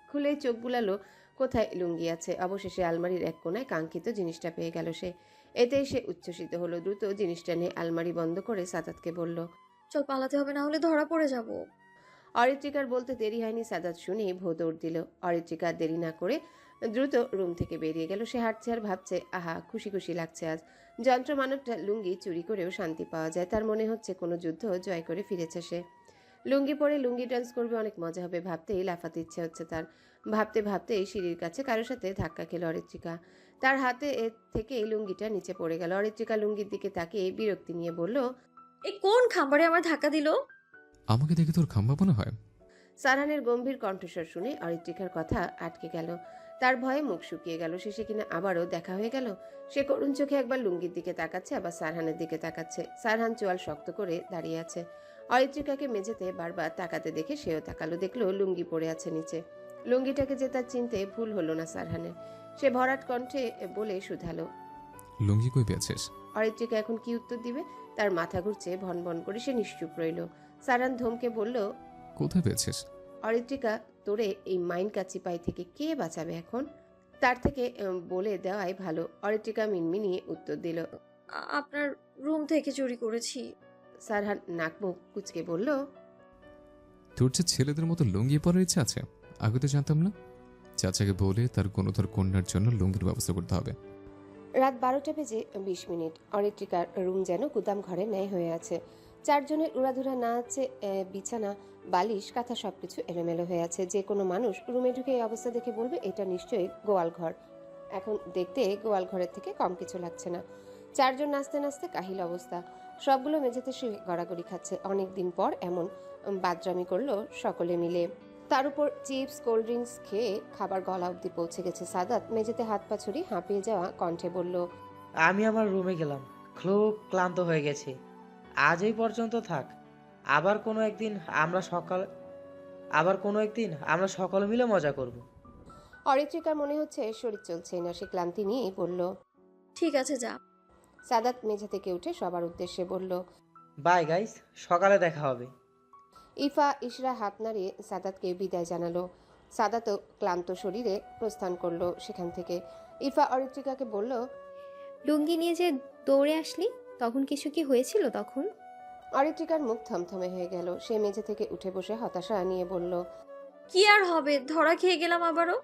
খুলেই চোখ বুলালো কোথায় লুঙ্গি আছে। অবশেষে আলমারির এক কোণায় কাঙ্ক্ষিত জিনিসটা পেয়ে গেল সে। এতেই সে উচ্ছ্বসিত হলো। দ্রুত জিনিসটা নিয়ে আলমারি বন্ধ করে সাদাতকে বলল। চল পালাতে হবে, না হলে ধরা পড়ে যাব। অরিত্রিকার বলতে দেরি হয়নি। সাদাত শুনে ভো দৌড় দিল। অরিত্রিকা দেরি না করে দ্রুত রুম থেকে বেরিয়ে গেল। সে হাঁটছে আর ভাবছে, আহা খুশি খুশি লাগছে আজ। যন্ত্রমানবটা লুঙ্গি চুরি করেও শান্তি পাওয়া যায়। তার মনে হচ্ছে কোনো যুদ্ধ জয় করে ফিরেছে সে। লুঙ্গি পরে লুঙ্গি ডান্স করবে, অনেক মজা হবে। ভাবতেই লাফাতে ইচ্ছে হচ্ছে তার। ভাবতে ভাবতেই সিঁড়ির কাছে কারোর সাথে ধাক্কা খেল অরিত্রিকা। তার হাতে থেকে লুঙ্গিটা নিচে পড়ে গেল। অরিত্রিকা লুঙ্গির দিকে তাকিয়ে বিরক্তি নিয়ে বলল। এই কোন খাম্বারে আমার ধাক্কা দিল? আমাকে দেখে তোর খাম্বা মনে হয়? সারহানের গম্ভীর কণ্ঠস্বর শুনে অরিত্রিকার কথা আটকে গেল। তার ভয়ে মুখ শুকিয়ে গেল। শেষে কিনা আবারও দেখা হয়ে গেল। সে করুণ চোখে একবার লুঙ্গির দিকে তাকাচ্ছে, আবার সারহানের দিকে তাকাচ্ছে। সারহান চোয়াল শক্ত করে দাঁড়িয়ে আছে। অরিত্রিকাকে মেঝেতে বারবার তাকাতে দেখে সেও তাকালো। দেখলো লুঙ্গি পড়ে আছে নিচে। লুঙ্গিটাকে যে তার চিনতে ভুল হলো না সারহানের। সে ভরাট কণ্ঠে বলে শুধালো। লুঙ্গি কই পেয়েছিস? অরিত্রিকা এখন কি উত্তর দিবে? তার মাথা ঘুরছে। ভন ভন করে সে নিশ্চুপ রইল। সারহান ধমকে বলল। কোথায় পেয়েছিস? অরিত্রিকা, তোরে এই মাইন কাচি পাই থেকে কে বাঁচাবে এখন? তার থেকে বলে দেওয়াই ভালো। অরিত্রিকা মিনমিনিয়ে উত্তর দিল। আপনার রুম থেকে চুরি করেছি। সারহান নাক মুখ কুচকে বলল। তোর যে ছেলেদের মতো লুঙ্গি পরার ইচ্ছা আছে, আগে তো জানতাম না। চাচাকে বলে তার গুণধর কন্যার জন্য লুঙ্গির ব্যবস্থা করতে হবে। রাত 12টা বেজে 20 মিনিট। অরিত্রিকার রুম যেন গুদাম ঘরে ন্যায় হয়ে আছে। চারজনের উড়াধুরা না আছে, বিছানা, বালিশ, কাঁথা সবকিছু এলোমেলো হয়ে আছে। যে কোনো মানুষ রুমে ঢুকে এই অবস্থা দেখে বলবে এটা নিশ্চয়ই গোয়াল ঘর। এখন দেখতে গোয়াল ঘরের থেকে কম কিছু লাগছে না। চারজন নাচতে নাচতে কাহিল অবস্থা। সবগুলো মেঝেতে শুয়ে গড়াগড়ি খাচ্ছে। অনেকদিন পর এমন বাদরামি করলো সকলে মিলে। তার উপর চিপস, কোল্ড ড্রিঙ্কস খেয়ে খাবার গলা অবধি পৌঁছে গেছে। সাদাত মেঝেতে হাত পা ছড়িয়ে হাঁপিয়ে যাওয়া কণ্ঠে বলল, আমি আমার রুমে গেলাম, খুব ক্লান্ত হয়ে গেছি। আজ এই পর্যন্ত থাক। আবার কোনো একদিন আমরা সকলে মিলে মজা করব। অরিত্রিকার মনে হচ্ছে শরীর চলছে না। সে ক্লান্তি নিয়েই বলল, ঠিক আছে যা। সাদাত মেঝে থেকে উঠে সবার উদ্দেশ্যে বলল, বাই গাইস, সকালে দেখা হবে। ইফা ইশরা হাত নাড়িয়ে সাদাতকে বিদায় জানালো। সাদাতও ক্লান্ত শরীরে প্রস্থান করলো সেখান থেকে। ইফা অরিত্রিকাকে বলল, লুঙ্গি নিয়ে যে দৌড়ে আসলি, তখন কিছু কি হয়েছিল তখন? অরিত্রিকার মুখ থমথমে হয়ে গেল। সে মেঝে থেকে উঠে বসে হতাশা নিয়ে বলল, কি আর হবে, ধরা খেয়ে গেলাম আবারও।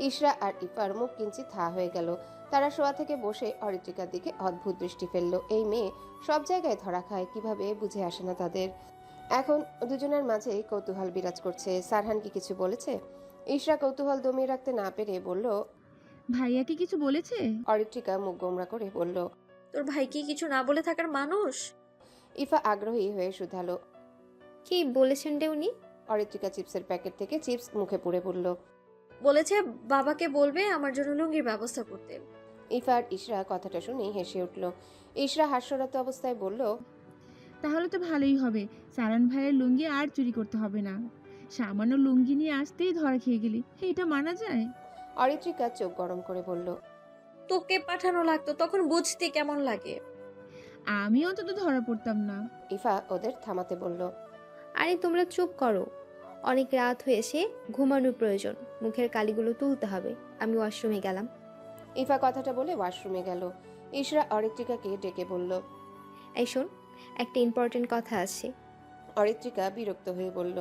ইশরা আর ইফার মুখ কিঞ্চিত থা হয়ে গেল। তারা শোয়া থেকে বসে অরিত্রিকার দিকে অদ্ভুত দৃষ্টি ফেললো। এই মেয়ে সব জায়গায় ধরা খায়, কিভাবে বুঝে আসে না তাদের। এখন দুজনের মাঝে কৌতূহল বিরাজ করছে। সারহান কি কিছু বলেছে? ইশরা কৌতূহল দমিয়ে রাখতে না পেরে বলল, ভাইয়া কি কিছু বলেছে? অরিত্রিকা মুখ গোমরা করে বলল, তোর ভাই কি কিছু না বলে থাকার মানুষ? ইফা আগ্রহী হয়ে শুধালো, কি বলেছেন রে উনি? অরিত্রিকা চিপসের প্যাকেট থেকে চিপস মুখে পুরে বলল, বলেছে বাবাকে বলবে আমার জন্য লুঙ্গির ব্যবস্থা করতে। ইফা আর ইশরা কথাটা শুনেই হেসে উঠল। ইশরা হাস্যরত অবস্থায় বলল, তাহলে তো ভালোই হবে, সারান ভাইয়ের লুঙ্গি আর চুরি করতে হবে না। সামান্য লুঙ্গি নিয়ে আসতেই ধরা খেয়ে গেলি, এটা মানা যায়? অরিত্রিকা চোখ গরম করে বলল, তোকে পাঠানো লাগতো, তখন বুঝতে কেমন লাগে। আমি অন্তত ধরা পড়তাম না। ইফা ওদের থামাতে বলল, আরে তোমরা চুপ করো, অনেক রাত হয়েছে, ঘুমানোর প্রয়োজন, মুখের কালিগুলো তুলতে হবে। আমি ওয়াশরুমে গেলাম। ইফা কথাটা বলে ওয়াশরুমে গেল। ইশরা অরিত্রিকাকে ডেকে বলল, এই শোন, একটা ইম্পর্টেন্ট কথা আছে। অরিত্রিকা বিরক্ত হয়ে বলল,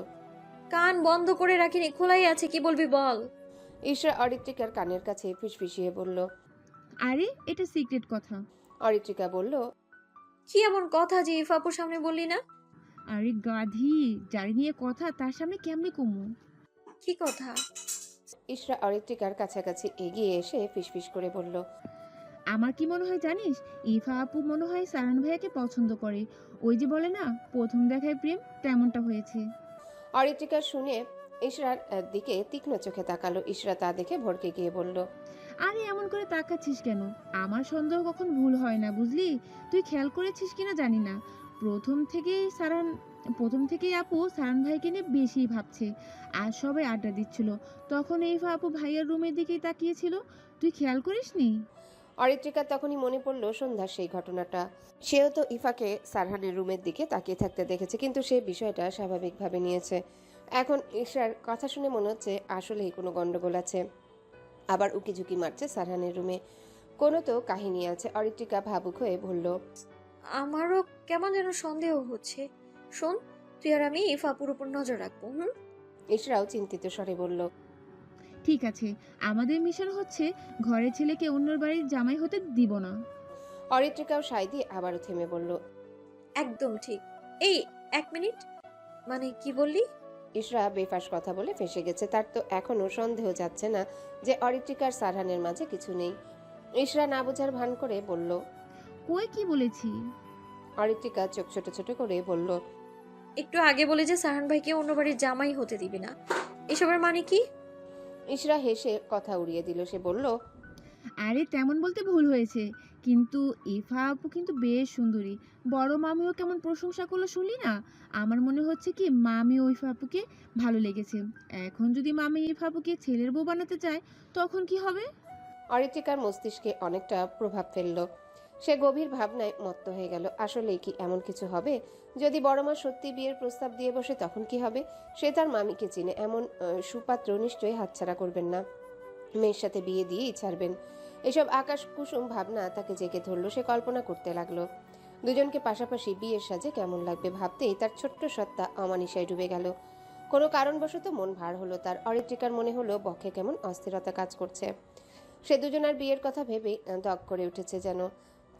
কান বন্ধ করে রাখিনি, খোলাই আছে, কি বলবি বল। ইশরা অরিত্রিকার কানের কাছে ফিসফিসিয়ে বলল, আরে এটা সিক্রেট কথা। অরিত্রিকা বলল, কি এমন কথা যে ইফাপুর সামনে বললি না? আরে গাধি, যারি নিয়ে কথা তার সামনে কেমনে কমু? কি কথা? ইশরা অরিত্রিকার কাছাকাছি এগিয়ে এসে ফিসফিস করে বলল, আমার কি মনে হয় জানিস, ইফা আপু মনে হয় সারান ভাইয়াকে পছন্দ করে। ওই যে বলে না, প্রথম দেখায় প্রেম, তেমনটা হয়েছে। অরিত্রিকা শুনে ইশরার দিকে তীক্ষ্ণ চোখে তাকালো। ইশরা তা দেখে ভড়কে গিয়ে বলল, আরে এমন করে তাকাচ্ছিস কেন? আমার সন্দেহ কখন ভুল হয় না, বুঝলি? তুই খেয়াল করেছিস কিনা জানি না, প্রথম থেকেই আপু সারান ভাইকে নিয়ে বেশি ভাবছে। আর সবাই আড্ডা দিচ্ছিল, তখন এই আপু ভাইয়ের রুমের দিকেই তাকিয়েছিল। তুই খেয়াল করিসনি? অরিত্রিকার তখনই মনে পড়ল সন্ধ্যার সেই ঘটনাটা। সেও তো ইফাকে সারহানের রুমের দিকে তাকিয়ে থাকতে দেখেছে, কিন্তু সে বিষয়টা স্বাভাবিকভাবে নিয়েছে। এখন ঈশার কথা শুনে মনে হচ্ছে আসলেই কোনো গন্ডগোল আছে। আবার উকিঝুঁকি মারছে সারহানের রুমে, কোনো তো কাহিনী আছে। অরিত্রিকা ভাবুক হয়ে বলল, আমারও কেমন যেন সন্দেহ হচ্ছে। শোন, তুই আর আমি ইফাপুর উপর নজর রাখবো। ইশরাও চিন্তিত স্বরে বলল, ঠিক আছে, আমাদের মিশন হচ্ছে ঘরের ছেলেকে অন্যের বাড়ির জামাই হতে দিব না। অরিত্রিকাও সাই দিয়ে আবারও থেমে বলল, একদম ঠিক। এই 1 মিনিট, মানে কি বললি? ইশরা বেফাস কথা বলে ফেঁসে গেছে। তার তো এখনো সন্দেহ যাচ্ছে না যে অরিত্রিকার সারহানের মাঝে কিছু নেই। ইশরা না বোঝার ভান করে বলল, কই কি বলেছি? অরিত্রিকা চোখ ছোট ছোট করে বলল, একটু আগে বলে যে সারহান ভাইকে অন্য বাড়ির জামাই হতে দিবি না, এসবের মানে কি? ইশরা হেসে কথা উড়িয়ে দিল। সে বলল, আরে তেমন বলতে ভুল হয়েছে, কিন্তু ইফা আপু কিন্তু বেশ সুন্দরী। বড় মামিও কেমন প্রশংসা করলো শুনলি না? আমার মনে হচ্ছে কি মামি ও ইফা আপুকে ভালো লেগেছে। এখন যদি মামি ইফা আপুকে ছেলের বউ বানাতে চায়, তখন কি হবে? অরিত্রিকার মস্তিষ্কে অনেকটা প্রভাব ফেলল। সে গভীর ভাবনায় মত্ত হয়ে গেল। আসলেই কি এমন কিছু হবে? যদি বড় মা সত্যি বিয়ের প্রস্তাব দিয়ে বসে, তখন কি হবে? সে তার মামিকে চিনে, এমন সুপাত্র নিশ্চয়ই হাতছাড়া করবেন না। মেয়ের সাথে বিয়ে দিয়েই ছাড়বেন। এসব আকাশ কুসুম ভাবনা তাকে জেগে ধরল। সে কল্পনা করতে লাগলো দুজনকে পাশাপাশি বিয়ের সাজে কেমন লাগবে। ভাবতেই তার ছোট্ট সত্তা অমানিসায় ডুবে গেল। কোনো কারণবশত মন ভার হলো তার। অরিত্রিকার মনে হলো বক্ষে কেমন অস্থিরতা কাজ করছে। সে দুজনার বিয়ের কথা ভেবেই দগ করে উঠেছে, যেন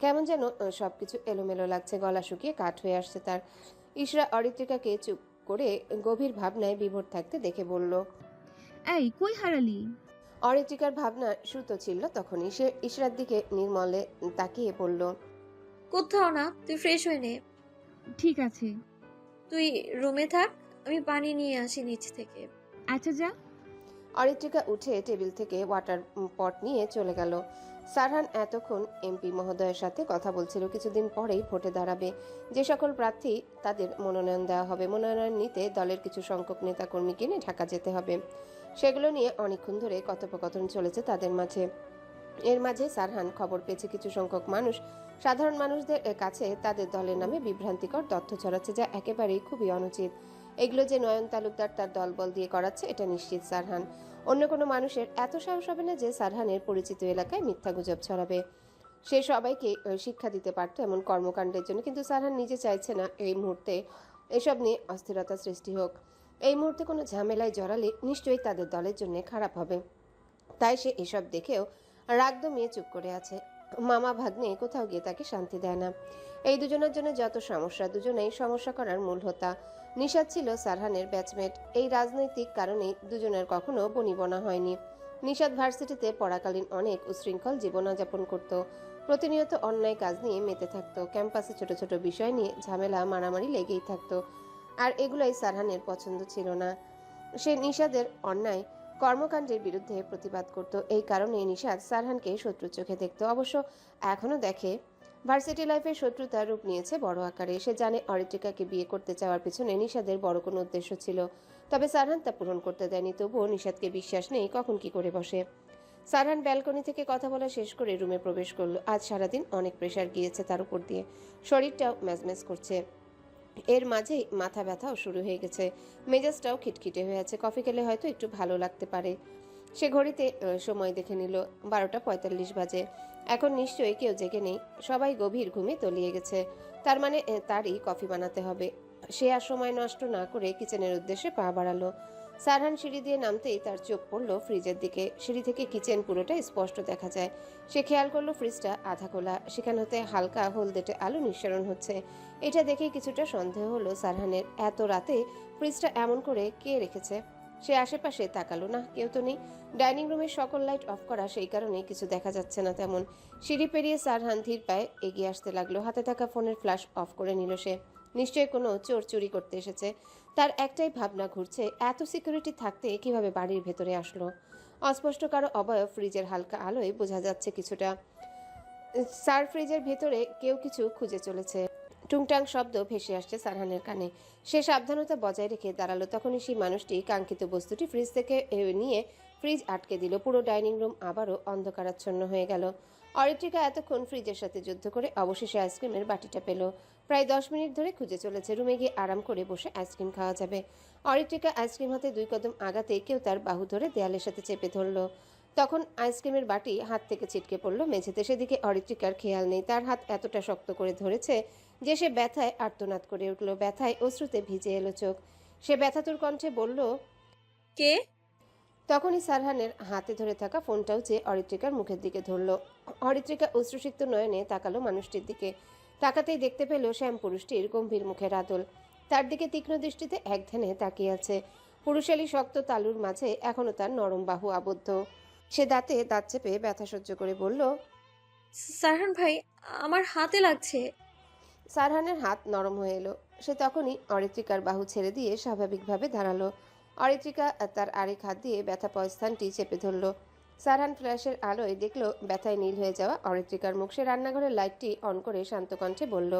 কেমন যেন সবকিছু এলোমেলো লাগছে। গলা শুকিয়ে কাঠ হয়ে আসছে তার। ইশরা অরিত্রিকাকে চুপ করে গভীর ভাবনায় বিভোর থাকতে দেখে বলল, এই কই হারালি? অরিত্রিকার ভাবনা সুতো ছিল তখনই। সে ইশরার দিকে নির্মলে তাকিয়ে বলল, কোথাও না, তুই ফ্রেশ হয়ে নে। ঠিক আছে। তুই রুমে থাক, আমি পানি নিয়ে আসি নিচ থেকে। আচ্ছা যা। অরিত্রিকা উঠে টেবিল থেকে ওয়াটার পট নিয়ে চলে গেল। সারহান এতক্ষণ এমপি মহোদয়ের সাথে কথা বলছিল। কিছুদিন পরেই ভোটে দাঁড়াবে। যে সকল প্রার্থী তাদের মনোনয়ন দেওয়া হবে। মনোনয়ন নিতে দলের কিছু সংখ্যক নেতাকর্মীকে নিয়ে ঢাকা যেতে হবে। সেগুলো নিয়ে অনেকক্ষণ ধরে কথোপকথন চলেছে তাদের মাঝে। এর মাঝে সারহান খবর পেয়েছে কিছু সংখ্যক মানুষ সাধারণ মানুষদের কাছে তাদের দলের নামে বিভ্রান্তিকর তথ্য ছড়াচ্ছে, যা একেবারেই খুবই অনুচিত। এগুলো যে নয়ন তালুকদার তার দলবল দিয়ে করাচ্ছে এটা নিশ্চিত সারহান। অন্য কোনো মানুষের এত সাহস হবে না যে সারহানের পরিচিত এলাকায় মিথ্যা গুজব ছড়াবে। সে সবাইকে শিক্ষা দিতে পারত এমন কর্মকাণ্ডের জন্য, কিন্তু সারহান নিজে চাইছে না এই মুহূর্তে এসব নিয়ে অস্থিরতা সৃষ্টি হোক। এই মুহূর্তে কোনো ঝামেলায় জড়ালে নিশ্চয়ই তাদের দলের জন্য খারাপ হবে। তাই সে এসব দেখেও রাগ দমিয়ে চুপ করে আছে। মামা ভাগ্নে কোথাও গিয়ে তাকে শান্তি দেয় না। এই দুজনের জন্য যত সমস্যা, দুজনেই সমস্যা করার মূল হোতা। নিশাদ ছিল সারহানের ব্যাচমেট। এই রাজনৈতিক কারণেই দুজনের কখনো বনিবনা হয়নি। নিশাদ ভার্সিটিতে পড়াকালীন অনেক উশৃঙ্খল জীবনযাপন করত। প্রতিনিয়ত অন্যায় কাজ নিয়ে মেতে থাকত। ক্যাম্পাসে ছোট ছোট বিষয় নিয়ে ঝামেলা মারামারি লেগেই থাকতো। আর এগুলোই সারহানের পছন্দ ছিল না। সে নিশাদের অন্যায় কর্মকাণ্ডের বিরুদ্ধে প্রতিবাদ করত। এই কারণে নিশাদ সারহানকে শত্রু চোখে দেখত। অবশ্য এখনো দেখে। ভার্সিটি লাইফের শত্রুতার রূপ নিয়েছে বড় আকারে। সে জানে অরিত্রিকাকে বিয়ে করতে চাওয়ার পিছনে নিশাদের বড় কোনো উদ্দেশ্য ছিল। তবে সারহান তা পূরণ করতে দেয়নি। তবুও নিশাদকে বিশ্বাস নেই কখন কি করে বসে। সারহান ব্যালকনি থেকে কথা বলা শেষ করে রুমে প্রবেশ করলো। আজ সারাদিন অনেক প্রেশার গিয়েছে তার উপর দিয়ে। শরীরটাও ম্যাজম্যাজ করছে। এর মাঝেই মাথা ব্যথাও শুরু হয়ে গেছে। মেজাজটাও খিটখিটে হয়ে আছে। কফি খেলে হয়তো একটু ভালো লাগতে পারে। সে ঘড়িতে সময় দেখে নিল, 12:45 বাজে। এখন নিশ্চয়ই কেউ জেগে নেই। সবাই গভীর ঘুমে তলিয়ে গেছে। তার মানে তারই কফি বানাতে হবে। সে আর সময় নষ্ট না করে কিচেনের উদ্দেশ্যে পা বাড়ালো। সারহান সিঁড়ি দিয়ে নামতেই তার চোখ পড়ল ফ্রিজের দিকে। সিঁড়ি থেকে কিচেন পুরোটা স্পষ্ট দেখা যায়। সে খেয়াল করলো ফ্রিজটা আধা খোলা। সেখান হতে হালকা হলদেটে আলো নিঃসরণ হচ্ছে। এটা দেখেই কিছুটা সন্দেহ হলো সারহানের। এত রাতে ফ্রিজটা এমন করে কে রেখেছে? সে আশেপাশে তাকালো না, কেউ তো নেই। ডাইনিং রুমের সকল লাইট অফ করা, সেই কারণে কিছু দেখা যাচ্ছে না তেমন। সিঁড়ি পেরিয়ে সারহান ধীর পায়ে এগিয়ে আসতে লাগলো। হাতে থাকা ফোনের ফ্ল্যাশ অফ করে নিল সে। নিশ্চয়ই কোনো চোর চুরি করতে এসেছে। তার একটাই ভাবনা ঘুরছে, এত সিকিউরিটি থাকতে কিভাবে বাড়ির ভেতরে আসলো। অস্পষ্ট কারো অবয়ব ফ্রিজের হালকা আলোয় বোঝা যাচ্ছে কিছুটা। সার ফ্রিজের ভেতরে কেউ কিছু খুঁজে চলেছে। টুংটাং শব্দ ভেসে আসছে সারহানের কানে। সে সাবধানতা বজায় রেখে দাঁড়ালো। তখনই সেই মানুষটি কাঙ্ক্ষিত বস্তুটি ফ্রিজ থেকে নিয়ে ফ্রিজ আটকে দিল। পুরো ডাইনিং রুম আবারও অন্ধকারাচ্ছন্ন হয়ে গেল। অরিত্রিকা এতক্ষণ ফ্রিজের সাথে যুদ্ধ করে অবশেষে আইসক্রিমের বাটিটা পেল। প্রায় 10 মিনিট ধরে খুঁজে চলেছে। রুমে গিয়ে আরাম করে বসে আইসক্রিম খাওয়া যাবে। অরিত্রিকা আইসক্রিম হাতে 2 কদম আগাতে কেউ তার বাহু ধরে দেয়ালের সাথে চেপে ধরলো। তখন আইসক্রিমের বাটি হাত থেকে ছিটকে পড়লো মেঝেতে। সেদিকে অরিত্রিকার খেয়াল নেই। তার হাত এতটা শক্ত করে ধরেছে যে সে ব্যথায় আর্তনাদ করে উঠল। ব্যথায় অশ্রুতে ভিজে এলো চোখ। সে ব্যথাতুর কণ্ঠে বলল, কে? তখনই সারহানের হাতে ধরে থাকা ফোনটাও চেয়ে অরিত্রিকার মুখের দিকে ধরল। অরিত্রিকা অশ্রুসিক্ত নয়নে তাকালো মানুষটির দিকে। তাকাতেই দেখতে পেল শ্যাম পুরুষটির গম্ভীর মুখের আদল। তার দিকে তীক্ষ্ণ দৃষ্টিতে এক ধ্যানে তাকিয়ে আছে। পুরুষালী শক্ত তালুর মাঝে এখনো তার নরম বাহু আবদ্ধ। সে দাঁতে দাঁত চেপে ব্যথা সহ্য করে বলল, সারহান ভাই, আমার হাতে লাগছে। সারহানের হাত নরম হয়ে এলো। সে তখনই অরিত্রিকার বাহু ছেড়ে দিয়ে স্বাভাবিকভাবে দাঁড়ালো। অরিত্রিকা তার আরেক হাত দিয়ে ব্যথা পাওয়া স্থানটি চেপে ধরল। সারহান ফ্ল্যাশের আলোয় দেখলো ব্যথায় নীল হয়ে যাওয়া অরিত্রিকার মুখ। সে রান্নাঘরের লাইটটি অন করে শান্ত কণ্ঠে বলল,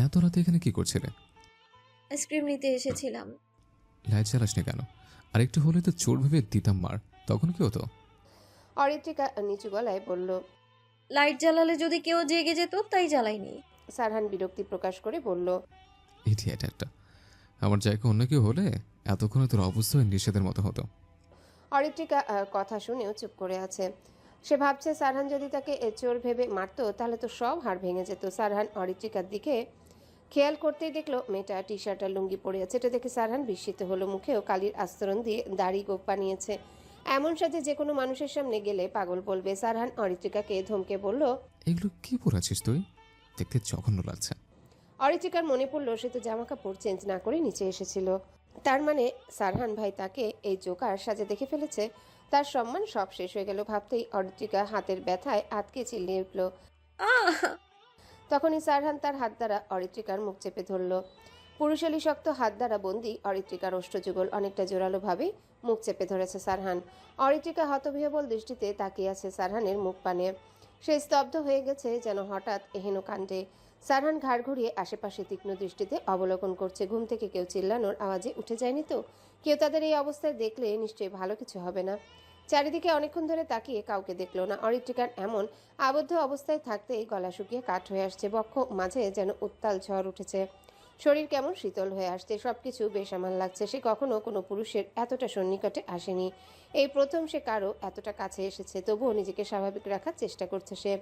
এত রাতে এখানে কি করছিলে? আইসক্রিম নিতে এসেছিলাম। লাইট জ্বালাসনি কেন? আর একটু হলে তো চোর ভেবে দিতাম মার। তখন কি হতো? অরিত্রিকা নিচু গলায় বলল, লাইট জ্বালালে যদি কেউ জেগে যেত, তাই জ্বালাইনি। সারহান বিরক্তি প্রকাশ করে বলল, ইডিয়েট একটা। আমার জায়গায় অন্য কেউ হলে এতক্ষণে তোর অবস্থা নিষেধের মতো হতো। অরিত্রিকা কথা শুনেও চুপ করে আছে। সে ভাবছে সারহান যদি তাকে চোর ভেবে মারতো তাহলে তো সব হাড় ভেঙে যেত। সারহান অরিত্রিকার দিকে খেয়াল করতেই দেখলো মেয়েটা টি শার্ট আর লুঙ্গি পরে আছে। এটা দেখে সারহান বিস্মিত হলো। মুখেও কালির আস্তরণ দিয়ে দাড়ি গোপ বানিয়েছে। এমন সাথে যে কোনো মানুষের সামনে গেলে পাগল বলবে। সারহান অরিত্রিকাকে ধমকে বলল, এগুলো কি পরে আছিস তুই? দেখতে জঘন্য লাগছে। অরিত্রিকার মনে পড়লো সে তো জামা কাপড় চেঞ্জ না করে নিচে এসেছিল। তার মানে সারহান ভাই তাকে এই জোকার সাজে দেখে ফেলেছে। তার সম্মান সব শেষ হয়ে গেল। ভাবতেই অরিত্রিকা হাতের ব্যথায় আতকে চিল্লিয়ে উঠল। তখনই সারহান তার হাত দ্বারা অরিত্রিকার মুখ চেপে ধরল। পুরুষালী শক্ত হাত দ্বারা বন্দি অরিত্রিকার ওষ্ঠযুগল অনেকটা জোরালোভাবে মুখ চেপে ধরেছে সারহান। অরিত্রিকা হতবিহ্বল দৃষ্টিতে তাকিয়ে আছে সারহানের মুখ পানে। সে স্তব্ধ হয়ে গেছে যেন হঠাৎ এহেন কাণ্ডে। সারহান ঘাড় ঘুরিয়ে আশেপাশে তীক্ষ্ণ দৃষ্টিতে অবলোকন করছে। ঘুম থেকে কেউ চিল্লানোর আওয়াজে উঠে যায়নি তো? কেউ তাদের এই অবস্থায় দেখলে নিশ্চয়ই ভালো কিছু হবে না। চারিদিকে অনেকক্ষণ ধরে তাকিয়ে কাউকে দেখলো না। অরিত্রিকার এমন আবদ্ধ অবস্থায় থাকতেই গলা শুকিয়ে কাঠ হয়ে আসছে। বক্ষ মাঝে যেন উত্তাল ঝড় উঠেছে। শরীর কেমন শীতল হয়ে আসছে। সবকিছু বেসামাল লাগছে। সে কখনো কোনো পুরুষের এতটা সন্নিকটে আসেনি। এই প্রথম সে কারো এতটা কাছে এসেছে। তবুও নিজেকে স্বাভাবিক রাখার চেষ্টা করছে সে।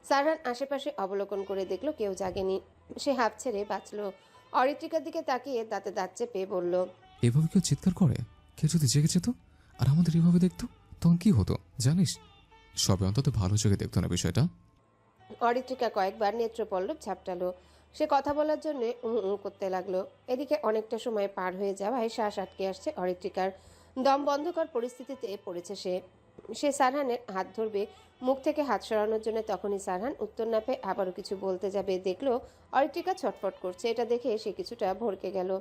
সারহান আশেপাশে অবলোকন করে দেখলো কেউ জাগেনি। সে হাঁপ ছেড়ে বাঁচল। অরিত্রিকার দিকে তাকিয়ে দাঁতে দাঁত চেপে বলল, এভাবে কেউ চিৎকার করে? কেউ যদি জেগে যেত আর আমাদের এভাবে দেখতো তখন কি হতো জানিস? সবে অন্তত ভালো চোখে দেখতো না বিষয়টা। অরিত্রিকা কয়েকবার নেত্রপল্লব ঝাপটালো। সে কথা বলার জন্য করতে লাগলো। এদিকে অনেকটা সময় পার হয়ে যাওয়ায় শ্বাস আটকে আসছে অরিত্রিকার। দম বন্ধকর পরিস্থিতিতে পড়েছে সে সারহানের হাত ধরবে, মুখ থেকে হাত সরানোর জন্য। তখনই সারহান উত্তর না পেয়ে আবারও কিছু বলতে যাবে। দেখলো অরিত্রিকা ছটফট করছে। এটা দেখে সে কিছুটা ভড়কে গেল।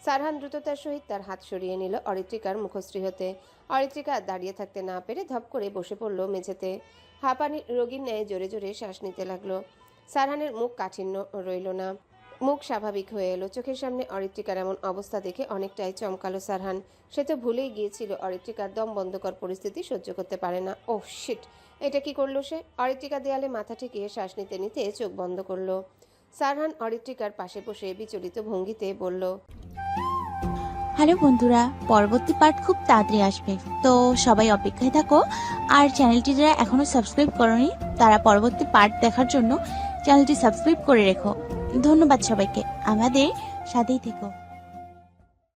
সারহান দ্রুততার সহিত তার হাত সরিয়ে নিল অরিত্রিকার মুখশ্রী হতে। অরিত্রিকা দাঁড়িয়ে থাকতে না পেরে ধপ করে বসে পড়ল মেঝেতে। হাঁপানি রোগীর ন্যায় জোরে জোরে শ্বাস নিতে লাগলো। সারহানের মুখ কাঠিন্য রইল না, মুখ স্বাভাবিক হয়ে এলো। চোখের সামনে অরিত্রিকার এমন অবস্থা দেখে অনেকটাই চমকালো সারহান। সে তো ভুলেই গিয়েছিল অরিত্রিকার দম বন্ধকর পরিস্থিতি সহ্য করতে পারে না। ওহ শিট, এটা কি করলো সে? অরিত্রিকা দেয়ালে মাথা ঠেকিয়ে শ্বাস নিতে নিতে চোখ বন্ধ করলো। সারহান অরিত্রিকার পাশে বসে বিচলিত ভঙ্গিতে বলল, হ্যালো বন্ধুরা, পরবর্তী পার্ট খুব তাড়াতাড়ি আসবে, তো সবাই অপেক্ষায় থাকো। আর চ্যানেলটি যারা এখনো সাবস্ক্রাইব করোনি তারা পরবর্তী পার্ট দেখার জন্য চ্যানেলটি সাবস্ক্রাইব করে রেখো। ধন্যবাদ সবাইকে, আমাদের সাথেই থেকো।